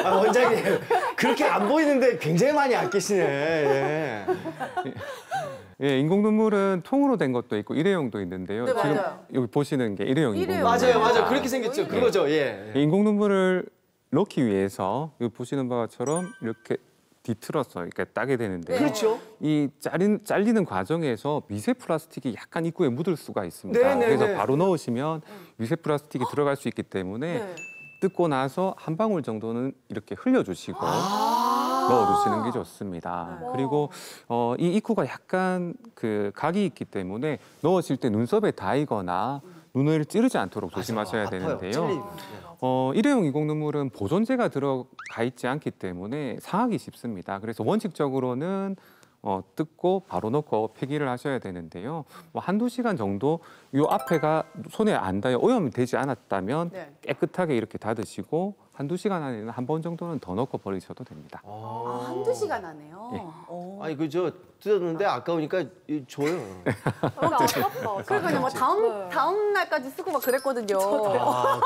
S2: 원장님 그렇게 안 보이는데 굉장히 많이 아끼시네. 예.
S6: 예, 인공 눈물은 통으로 된 것도 있고 일회용도 있는데요.
S3: 네,
S6: 지금
S3: 맞아요.
S6: 여기 보시는 게 일회용 인공 눈물.
S2: 맞아요. 그렇게 생겼죠. 그거죠. 예.
S6: 인공 눈물을 넣기 위해서 여기 보시는 바처럼 이렇게 뒤틀어서 이렇게 따게 되는데요.
S2: 그렇죠.
S6: 이 잘리는 과정에서 미세 플라스틱이 약간 입구에 묻을 수가 있습니다.
S2: 네.
S6: 그래서 바로 넣으시면 미세 플라스틱이 들어갈 수 있기 때문에
S3: 네.
S6: 뜯고 나서 한 방울 정도는 이렇게 흘려주시고 넣어주시는 게 좋습니다. 그리고 이 입구가 약간 그 각이 있기 때문에 넣으실 때 눈썹에 닿이거나 눈을 찌르지 않도록 조심하셔야 되는데요. 일회용 인공 눈물은 보존제가 들어가 있지 않기 때문에 상하기 쉽습니다. 그래서 원칙적으로는 뜯고 바로 넣고 폐기를 하셔야 되는데요. 뭐 한두 시간 정도 이 앞에가 손에 안 닿여 오염이 되지 않았다면
S3: 네.
S6: 깨끗하게 이렇게 닫으시고 한두 시간 안에는 한 번 정도는 더 넣고 버리셔도 됩니다.
S3: 한두 시간 안에요.
S6: 예.
S2: 아니 그저 뜯었는데 아까우니까 줘요.
S1: 아깝다.
S3: 그러니까요. 뭐 다음 날까지 쓰고 막 그랬거든요.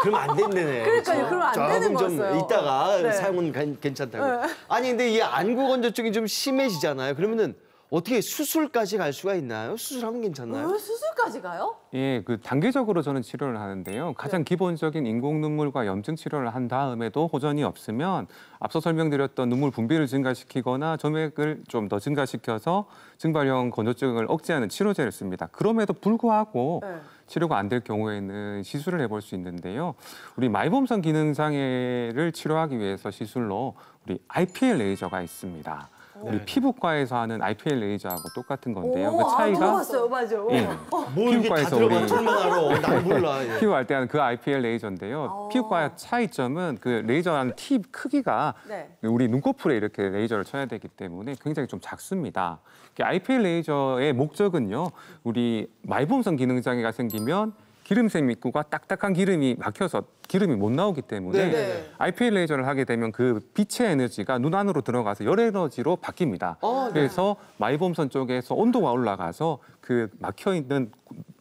S2: 그럼 안 된다네.
S3: 그러니까요. 그러면 안 되는
S2: 조금 좀
S3: 거였어요.
S2: 이따가
S3: 네.
S2: 사용은 괜찮다고. 아니 근데 이 안구 건조증이 좀 심해지잖아요. 그러면은 어떻게 수술까지 갈 수가 있나요? 수술하면 괜찮나요?
S3: 수술까지 가요?
S6: 예, 그 단계적으로 저는 치료를 하는데요. 가장 기본적인 인공 눈물과 염증 치료를 한 다음에도 호전이 없으면 앞서 설명드렸던 눈물 분비를 증가시키거나 점액을 좀 더 증가시켜서 증발형 건조증을 억제하는 치료제를 씁니다. 그럼에도 불구하고 치료가 안 될 경우에는 시술을 해볼 수 있는데요. 우리 마이범선 기능 장애를 치료하기 위해서 시술로 우리 IPL 레이저가 있습니다. 우리 피부과에서 하는 IPL 레이저하고 똑같은 건데요. 그 차이가
S3: 들어봤어요. 맞아요.
S6: 예,
S2: 뭐 이게 다 들어간 줄만 알아. 난 몰라. 예.
S6: 피부할 때 하는 그 IPL 레이저인데요. 피부과의 차이점은 그 레이저하는 팁 크기가 우리 눈꺼풀에 이렇게 레이저를 쳐야 되기 때문에 굉장히 좀 작습니다. IPL 레이저의 목적은요. 우리 마이범선 기능 장애가 생기면 기름샘 입구가 딱딱한 기름이 막혀서 기름이 못 나오기 때문에 IPL 레이저를 하게 되면 그 빛의 에너지가 눈 안으로 들어가서 열 에너지로 바뀝니다. 그래서 마이범선 쪽에서 온도가 올라가서 그 막혀 있는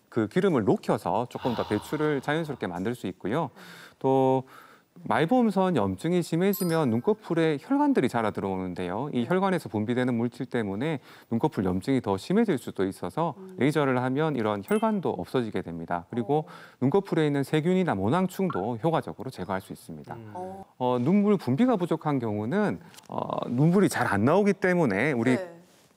S6: 그 기름을 녹여서 조금 더 배출을 자연스럽게 만들 수 있고요. 또 말보험선 염증이 심해지면 눈꺼풀에 혈관들이 자라 들어오는데요. 이 혈관에서 분비되는 물질 때문에 눈꺼풀 염증이 더 심해질 수도 있어서 레이저를 하면 이런 혈관도 없어지게 됩니다. 그리고 눈꺼풀에 있는 세균이나 모낭충도 효과적으로 제거할 수 있습니다. 눈물 분비가 부족한 경우는 눈물이 잘 안 나오기 때문에 우리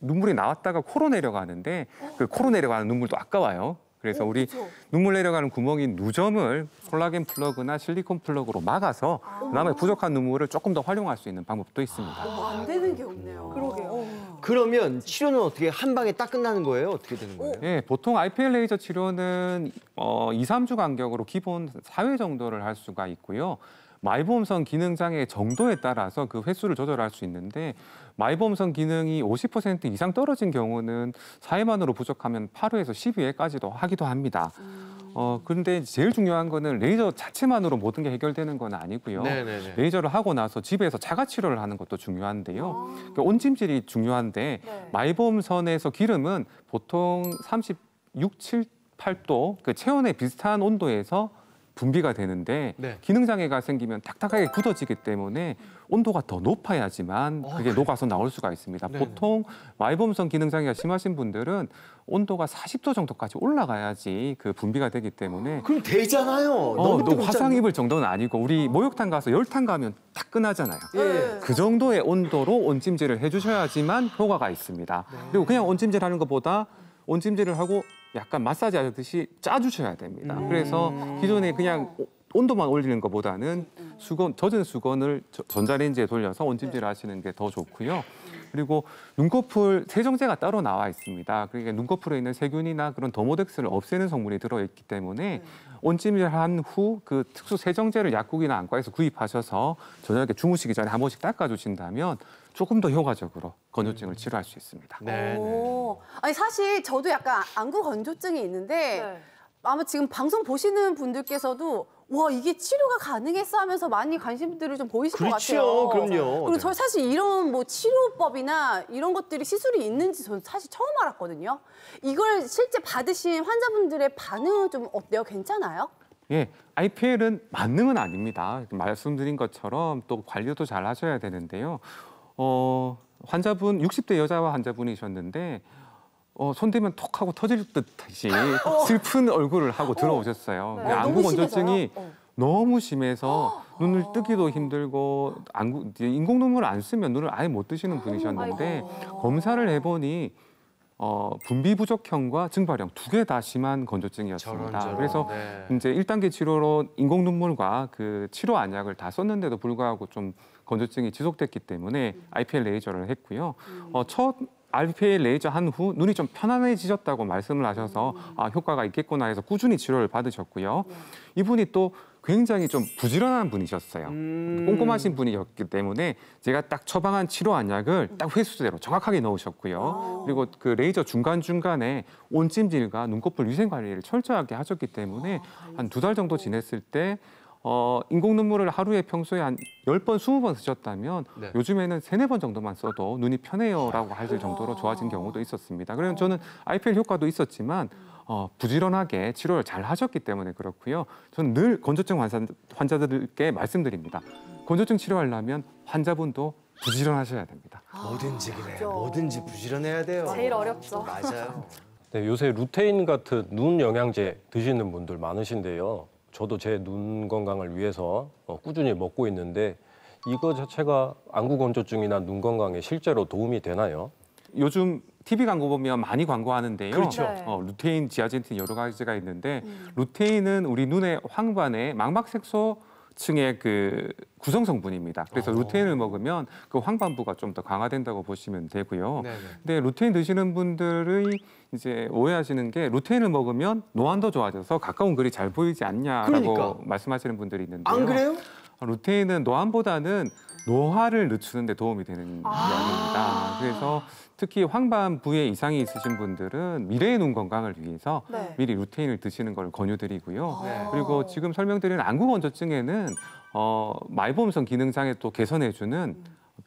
S6: 눈물이 나왔다가 코로 내려가는데 그 코로 내려가는 눈물도 아까워요. 그래서 우리 눈물 내려가는 구멍인 누점을 콜라겐 플러그나 실리콘 플러그로 막아서 그다음에 부족한 눈물을 조금 더 활용할 수 있는 방법도 있습니다.
S3: 안 되는 게 없네요. 그러게요.
S2: 그러면 치료는 어떻게 한 방에 딱 끝나는 거예요? 어떻게 되는 거예요?
S6: 예, 보통 IPL 레이저 치료는 2, 3주 간격으로 기본 4회 정도를 할 수가 있고요. 말보험선 기능 장애 정도에 따라서 그 횟수를 조절할 수 있는데 말보험선 기능이 50% 이상 떨어진 경우는 4회만으로 부족하면 8회에서 12회까지도 하기도 합니다. 그런데 제일 중요한 거는 레이저 자체만으로 모든 게 해결되는 건 아니고요.
S2: 네네네.
S6: 레이저를 하고 나서 집에서 자가 치료를 하는 것도 중요한데요. 그러니까 온찜질이 중요한데 말보험선에서 기름은 보통 36, 7, 8도 그 체온에 비슷한 온도에서 분비가 되는데 기능 장애가 생기면 딱딱하게 굳어지기 때문에 온도가 더 높아야지만 그게 녹아서 나올 수가 있습니다. 보통 말보험선 기능 장애가 심하신 분들은 온도가 40도 정도까지 올라가야지 그 분비가 되기 때문에
S2: 그럼 되잖아요. 너무
S6: 화상 입을 정도는 아니고 우리 목욕탕 가서 열탕 가면 따끈하잖아요. 그 정도의 온도로 온찜질을 해주셔야지만 효과가 있습니다. 그리고 그냥 온찜질 하는 것보다 온찜질을 하고 약간 마사지 하듯이 짜주셔야 됩니다. 그래서 기존에 그냥 온도만 올리는 것보다는 젖은 수건을 전자레인지에 돌려서 온찜질을 하시는 게 더 좋고요. 그리고 눈꺼풀 세정제가 따로 나와 있습니다. 그러니까 눈꺼풀에 있는 세균이나 그런 더모덱스를 없애는 성분이 들어있기 때문에 온찜질을 한 후 그 특수 세정제를 약국이나 안과에서 구입하셔서 저녁에 주무시기 전에 한 번씩 닦아주신다면 조금 더 효과적으로 건조증을 치료할 수 있습니다.
S3: 아니 사실 저도 약간 안구 건조증이 있는데 아마 지금 방송 보시는 분들께서도 와 이게 치료가 가능했어 하면서 많이 관심들을 좀 보이실 것 같아요.
S2: 그럼요.
S3: 그리고 저 사실 이런 뭐 치료법이나 이런 것들이 시술이 있는지 저는 사실 처음 알았거든요. 이걸 실제 받으신 환자분들의 반응은 좀 어때요? 괜찮아요?
S6: 예, IPL은 만능은 아닙니다. 말씀드린 것처럼 또 관리도 잘 하셔야 되는데요. 환자분 60대 여자 환자분이셨는데 손대면 톡 하고 터질 듯이 슬픈 얼굴을 하고 들어오셨어요. 안구 건조증이 너무 심해서 눈을 뜨기도 힘들고 인공 눈물을 안 쓰면 눈을 아예 못 뜨시는 분이셨는데 검사를 해보니 분비 부족형과 증발형 두 개 다 심한 건조증이었습니다. 그래서 이제 1단계 치료로 인공 눈물과 그 치료 안약을 다 썼는데도 불구하고 좀 건조증이 지속됐기 때문에 IPL 레이저를 했고요. 첫 IPL 레이저 한 후 눈이 좀 편안해지셨다고 말씀을 하셔서 효과가 있겠구나 해서 꾸준히 치료를 받으셨고요. 이분이 또 굉장히 좀 부지런한 분이셨어요. 꼼꼼하신 분이었기 때문에 제가 딱 처방한 치료 안약을 딱 횟수대로 정확하게 넣으셨고요. 그리고 그 레이저 중간중간에 온찜질과 눈꺼풀 위생 관리를 철저하게 하셨기 때문에 한 2달 정도 지냈을 때 인공 눈물을 하루에 평소에 한 10번, 20번 쓰셨다면 요즘에는 3, 4번 정도만 써도 눈이 편해요라고 하실 정도로 좋아진 경우도 있었습니다. 그래서 저는 IPL 효과도 있었지만 부지런하게 치료를 잘 하셨기 때문에 그렇고요. 저는 늘 건조증 환자들께 말씀드립니다. 건조증 치료하려면 환자분도 부지런하셔야 됩니다.
S2: 뭐든지 그래요. 뭐든지 부지런해야 돼요.
S1: 제일 어렵죠.
S2: 맞아요.
S5: 네, 요새 루테인 같은 눈 영양제 드시는 분들 많으신데요. 저도 제 눈 건강을 위해서 꾸준히 먹고 있는데 이거 자체가 안구 건조증이나 눈 건강에 실제로 도움이 되나요? 요즘
S6: TV 광고 보면 많이 광고하는데요.
S2: 그렇죠.
S6: 루테인, 지아젠틴 여러 가지가 있는데 루테인은 우리 눈의 황반의 망막색소 층의 그 구성 성분입니다. 그래서 루테인을 먹으면 그 황반부가 좀 더 강화된다고 보시면 되고요. 근데 루테인 드시는 분들의 이제 오해하시는 게 루테인을 먹으면 노안도 좋아져서 가까운 글이 잘 보이지 않냐라고 말씀하시는 분들이 있는데요.
S2: 안 그래요?
S6: 루테인은 노안보다는 노화를 늦추는 데 도움이 되는 약입니다. 그래서 특히 황반부에 이상이 있으신 분들은 미래의 눈 건강을 위해서 미리 루테인을 드시는 걸 권유드리고요. 그리고 지금 설명드린 안구 건조증에는 말보험선 기능 장애 또 개선해주는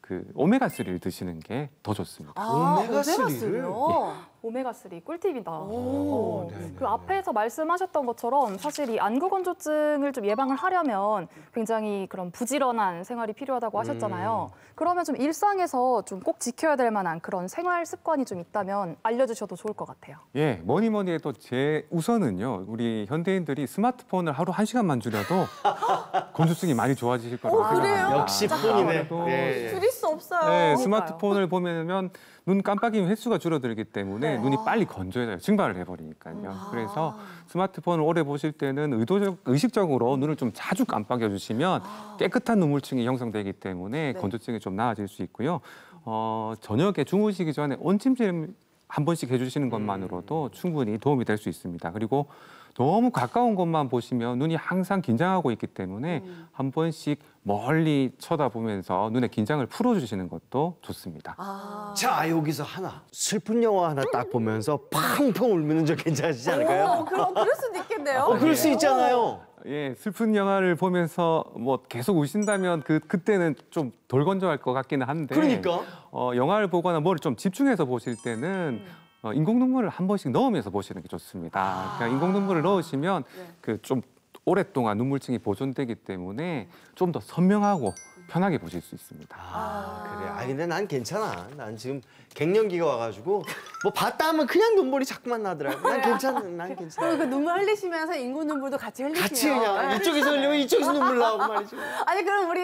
S6: 그 오메가3를 드시는 게 더 좋습니다.
S2: 오메가3를?
S1: 오메가3 꿀팁이다.
S2: 네네.
S1: 그 앞에서 말씀하셨던 것처럼 사실 이 안구 건조증을 좀 예방을 하려면 굉장히 그런 부지런한 생활이 필요하다고 하셨잖아요. 그러면 좀 일상에서 좀 꼭 지켜야 될 만한 그런 생활 습관이 좀 있다면 알려주셔도 좋을 것 같아요.
S6: 예, 뭐니 해도 제 우선은요. 우리 현대인들이 스마트폰을 하루 1시간만 줄여도 건조증이 많이 좋아지실 거라고 생각합니다.
S2: 역시 폰이네.
S3: 줄일 수 없어요.
S6: 네, 스마트폰을 보면 눈 깜빡이는 횟수가 줄어들기 때문에 눈이 빨리 건조해져요. 증발을 해버리니까요. 그래서 스마트폰을 오래 보실 때는 의식적으로 눈을 좀 자주 깜빡여 주시면 깨끗한 눈물층이 형성되기 때문에 건조증이 좀 나아질 수 있고요. 저녁에 주무시기 전에 온찜질 한 번씩 해주시는 것만으로도 충분히 도움이 될 수 있습니다. 그리고 너무 가까운 곳만 보시면 눈이 항상 긴장하고 있기 때문에 한 번씩 멀리 쳐다보면서 눈의 긴장을 풀어주시는 것도 좋습니다.
S2: 자, 여기서 하나. 슬픈 영화 하나 딱 보면서 팡팡 울면 저 괜찮으시지 않을까요?
S3: 그럴 수도 있겠네요.
S2: 그럴 수 있잖아요.
S6: 예, 슬픈 영화를 보면서 뭐 계속 우신다면 그때는 좀 덜 건조할 것 같기는 한데.
S2: 그러니까.
S6: 영화를 보거나 뭐를 좀 집중해서 보실 때는 인공 눈물을 한 번씩 넣으면서 보시는 게 좋습니다. 그러니까 인공 눈물을 넣으시면 그 좀 오랫동안 눈물층이 보존되기 때문에 좀 더 선명하고 편하게 보실 수 있습니다.
S2: 그래. 근데 난 괜찮아. 난 지금 갱년기가 와가지고 뭐 봤다 하면 그냥 눈물이 자꾸만 나더라고. 난 괜찮아.
S3: 그리고 그 눈물 흘리시면서 인공 눈물도 같이 흘리시면.
S2: 같이 그냥 이쪽에서 흘리면 이쪽에서 눈물 나오고 말이죠.
S3: 아니 그럼 우리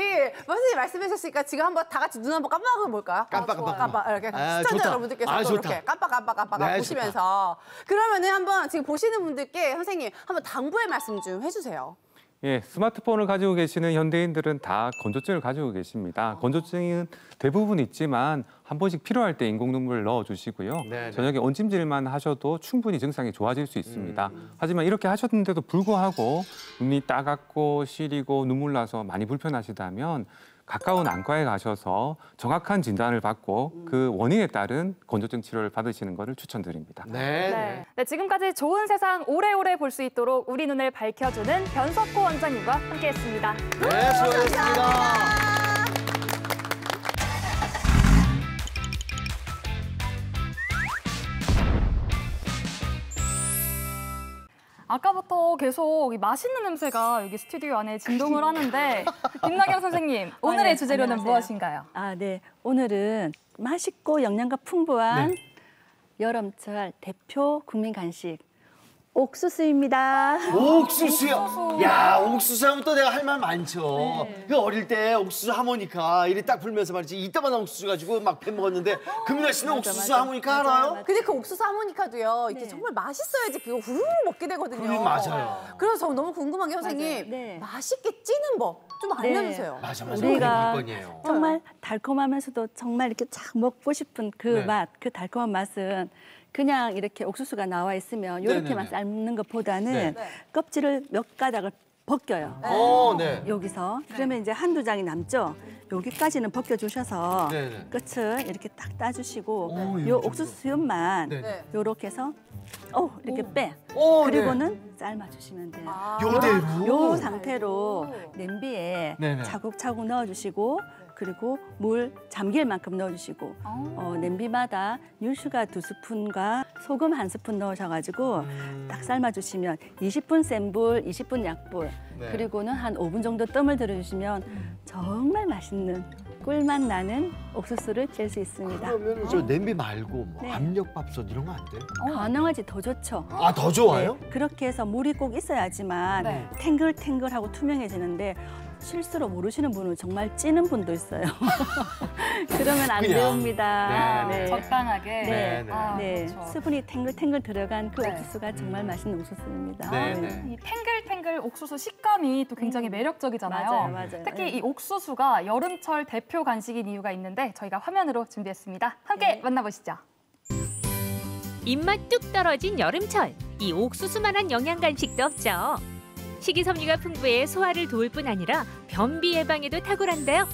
S3: 선생님 말씀하셨으니까 지금 한번 다 같이 눈 한번 깜빡해 볼까요?
S2: 깜빡.
S3: 이렇게 시청자 여러분들께서 또 이렇게 깜빡
S2: 네,
S3: 보시면서 그러면은 한번 지금 보시는 분들께 선생님 한번 당부의 말씀 좀 해주세요.
S6: 예, 스마트폰을 가지고 계시는 현대인들은 다 건조증을 가지고 계십니다. 건조증은 대부분 있지만 한 번씩 필요할 때 인공 눈물을 넣어주시고요.
S2: 네네.
S6: 저녁에 온찜질만 하셔도 충분히 증상이 좋아질 수 있습니다. 하지만 이렇게 하셨는데도 불구하고 눈이 따갑고 시리고 눈물 나서 많이 불편하시다면 가까운 안과에 가셔서 정확한 진단을 받고 그 원인에 따른 건조증 치료를 받으시는 것을 추천드립니다.
S1: 네, 지금까지 좋은 세상 오래오래 볼 수 있도록 우리 눈을 밝혀주는 변석호 원장님과 함께했습니다.
S2: 네, 수고하셨습니다.
S1: 아까부터 계속 이 맛있는 냄새가 여기 스튜디오 안에 진동을 하는데 김나경 선생님, 오늘의 주재료는
S13: 안녕하세요.
S1: 무엇인가요?
S13: 네. 오늘은 맛있고 영양가 풍부한 여름철 대표 국민 간식 옥수수입니다.
S2: 옥수수요? 야, 옥수수 하면 또 내가 할 말 많죠. 그 어릴 때 옥수수 하모니카 이리 딱 불면서 말이지 이따만한 옥수수 가지고 막 패먹었는데 금민아 씨는 옥수수 하모니카 알아요?
S3: 근데 그 옥수수 하모니카도요. 이게 정말 맛있어야지 그거 후루룩 먹게 되거든요.
S2: 맞아요.
S3: 그래서 저 너무 궁금한 게 선생님 맛있게 찌는 법 좀 알려주세요.
S2: 맞아.
S13: 우리가
S2: 물건이에요.
S13: 정말 달콤하면서도 정말 이렇게 쫙 먹고 싶은 그 맛, 그 달콤한 맛은 그냥 이렇게 옥수수가 나와 있으면 이렇게만 삶는 것보다는 껍질을 몇 가닥을 벗겨요. 여기서. 그러면 이제 한두 장이 남죠. 여기까지는 벗겨주셔서 끝을 이렇게 딱 따주시고 요 옥수수 수염만 요렇게 해서 이렇게 빼. 그리고는 삶아주시면 돼요.
S2: 요대로?
S13: 요 상태로 냄비에 차곡차곡 넣어주시고 그리고 물 잠길 만큼 넣어주시고 냄비마다 유슈가 2스푼과 소금 1스푼 넣으셔가지고 딱 삶아주시면 20분 센 불, 20분 약불 그리고는 한 5분 정도 뜸을 들여주시면 정말 맛있는 꿀맛 나는 옥수수를 뗄 수 있습니다.
S2: 그러면 저 냄비 말고 뭐 압력밥솥 이런 거 안 돼요?
S13: 가능하지 더 좋죠.
S2: 더 좋아요?
S13: 그렇게 해서 물이 꼭 있어야지만 탱글탱글하고 투명해지는데 실수로 모르시는 분은 정말 찌는 분도 있어요. 그러면 안 됩니다.
S1: 적당하게.
S13: 그렇죠. 수분이 탱글탱글 들어간 그 옥수수가 정말 맛있는 옥수수입니다.
S1: 이 탱글탱글 옥수수 식감이 또 굉장히 매력적이잖아요.
S13: 맞아요.
S1: 특히 이 옥수수가 여름철 대표 간식인 이유가 있는데 저희가 화면으로 준비했습니다. 함께 만나보시죠.
S11: 입맛 뚝 떨어진 여름철, 이 옥수수만한 영양 간식도 없죠. 식이섬유가 풍부해 소화를 도울 뿐 아니라 변비 예방에도 탁월한데요.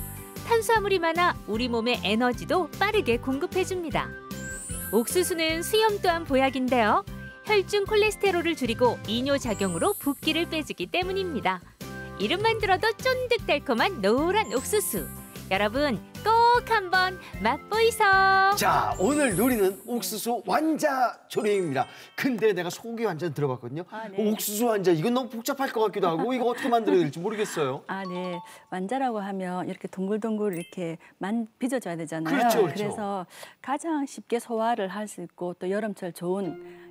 S11: 탄수화물이 많아 우리 몸에 에너지도 빠르게 공급해줍니다. 옥수수는 수염 또한 보약인데요. 혈중 콜레스테롤을 줄이고 이뇨작용으로 붓기를 빼주기 때문입니다. 이름만 들어도 쫀득달콤한 노란 옥수수. 여러분 꼭 한번 맛보이소.
S2: 자, 오늘 요리는 옥수수 완자 조림입니다. 근데 내가 소고기 완자 들어봤거든요. 옥수수 완자 이건 너무 복잡할 것 같기도 하고 이거 어떻게 만들어야 될지 모르겠어요.
S13: 네. 완자라고 하면 이렇게 동글동글 이렇게 빚어줘야 되잖아요.
S2: 그렇죠, 그렇죠.
S13: 그래서 가장 쉽게 소화를 할 수 있고 또 여름철 좋은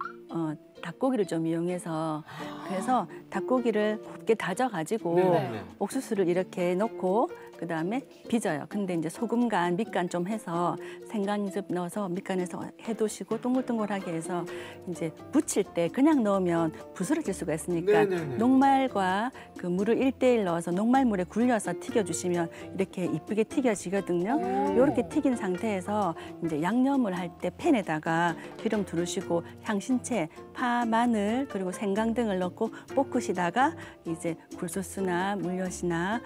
S13: 닭고기를 좀 이용해서 그래서 닭고기를 곱게 다져가지고 옥수수를 이렇게 넣고 그다음에 빚어요. 근데 이제 소금 간, 밑간 좀 해서 생강즙 넣어서 밑간해서 해두시고 동글동글하게 해서 이제 부칠 때 그냥 넣으면 부스러질 수가 있으니까 녹말과 그 물을 1:1 넣어서 녹말물에 굴려서 튀겨주시면 이렇게 이쁘게 튀겨지거든요. 이렇게 튀긴 상태에서 이제 양념을 할 때 팬에다가 기름 두르시고 향신채, 파, 마늘 그리고 생강 등을 넣고 볶으시다가 이제 굴소스나 물엿이나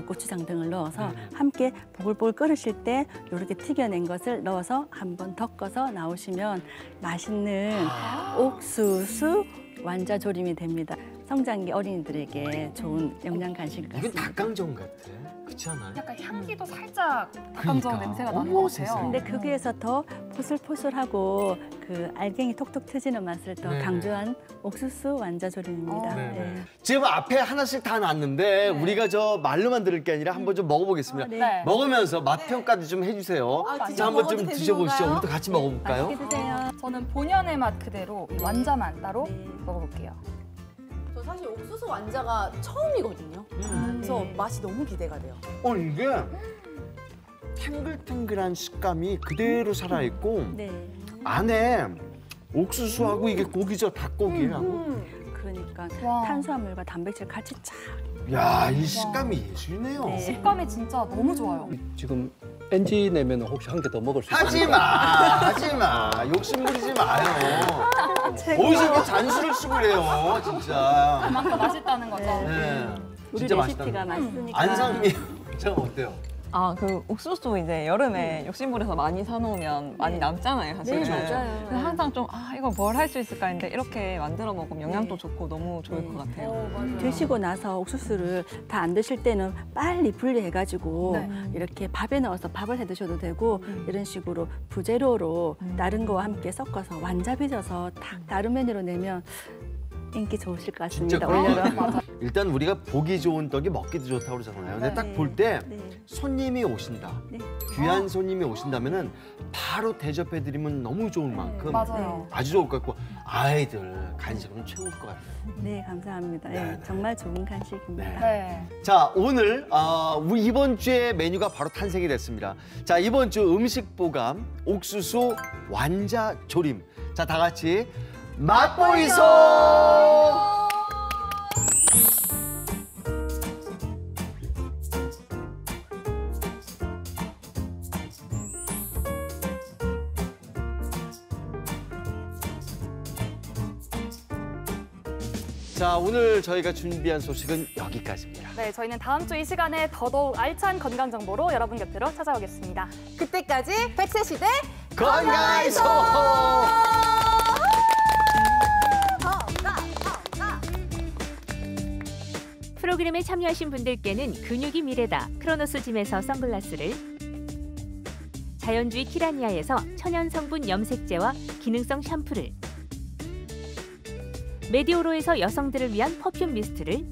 S13: 고추장 등을 넣어서 함께 보글보글 끓으실 때 이렇게 튀겨낸 것을 넣어서 한번 덮어서 나오시면 맛있는 옥수수 완자 조림이 됩니다. 성장기 어린이들에게 좋은 영양 간식 같습니다.
S2: 이건 닭강정 같아. 그렇지 않아요?
S1: 약간 향기도 살짝 닭강정 냄새가 나는 것 같아요.
S13: 근데 그 위에서 더 포슬포슬하고 그 알갱이 톡톡 트지는 맛을 더 강조한 옥수수 완자 조림입니다.
S2: 지금 앞에 하나씩 다 놨는데 우리가 저 말로만 들을 게 아니라 한번 좀 먹어보겠습니다. 먹으면서 맛 평가도 좀 해주세요. 자, 한번 좀 드셔보시죠. 우리도 같이 먹어볼까요?
S13: 맛있게 드세요.
S1: 저는 본연의 맛 그대로 이 완자만 따로 먹어볼게요.
S3: 저 사실 옥수수 완자가 처음이거든요. 그래서 맛이 너무 기대가 돼요.
S2: 이게 탱글탱글한 식감이 그대로 살아있고 안에 옥수수하고 이게 고기죠, 닭고기하고.
S13: 그러니까 탄수화물과 단백질 같이 쫙.
S2: 야, 이 식감이 예술이네요.
S1: 식감이 진짜 너무 좋아요.
S9: 지금 NG 내면 혹시 한 개 더 먹을 수 있어요?
S2: 하지 마. 욕심 부리지 마요. 어디서 이렇게 잔수를 쓰고 그래요, 진짜.
S1: 그만큼 맛있다는 거죠.
S13: 우리
S2: 진짜
S13: 레시피가 맛있으니까.
S2: 안상미 원장 어때요?
S8: 그 옥수수 이제 여름에 욕심부려서 많이 사놓으면 많이 남잖아요, 사실.
S13: 맞아요.
S8: 그래서 항상 좀 이거 뭘 할 수 있을까 했는데 이렇게 만들어 먹으면 영양도 좋고 너무 좋을 것 같아요.
S13: 드시고 나서 옥수수를 다 안 드실 때는 빨리 분리해가지고 이렇게 밥에 넣어서 밥을 해 드셔도 되고 이런 식으로 부재료로 다른 거와 함께 섞어서 완자 빚어서 다른 메뉴로 내면 인기 좋으실 것 같습니다. 올여름.
S2: 일단 우리가 보기 좋은 떡이 먹기도 좋다고 그러잖아요. 근데 딱 볼 때 손님이 오신다. 귀한 손님이 오신다면은 바로 대접해드리면 너무 좋을 만큼 아주 좋을 것 같고 아이들 간식은 최고일 것 같아요.
S13: 네, 감사합니다. 정말 좋은 간식입니다.
S2: 자, 오늘 이번 주에 메뉴가 바로 탄생이 됐습니다. 자, 이번 주 음식 보감 옥수수 완자 조림. 자, 다 같이 맛보이소! 자, 오늘 저희가 준비한 소식은 여기까지입니다.
S1: 네, 저희는 다음 주 이 시간에 더더욱 알찬 건강 정보로 여러분 곁으로 찾아오겠습니다.
S3: 그때까지 100세 시대
S2: 건강하이소!
S11: 프로그램에 참여하신 분들께는 근육이 미래다 크로노스 짐에서 선글라스를, 자연주의 키라니아에서 천연 성분 염색제와 기능성 샴푸를, 메디오로에서 여성들을 위한 퍼퓸 미스트를,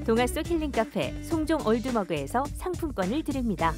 S11: 동화 속 힐링 카페 송종 올드머그에서 상품권을 드립니다.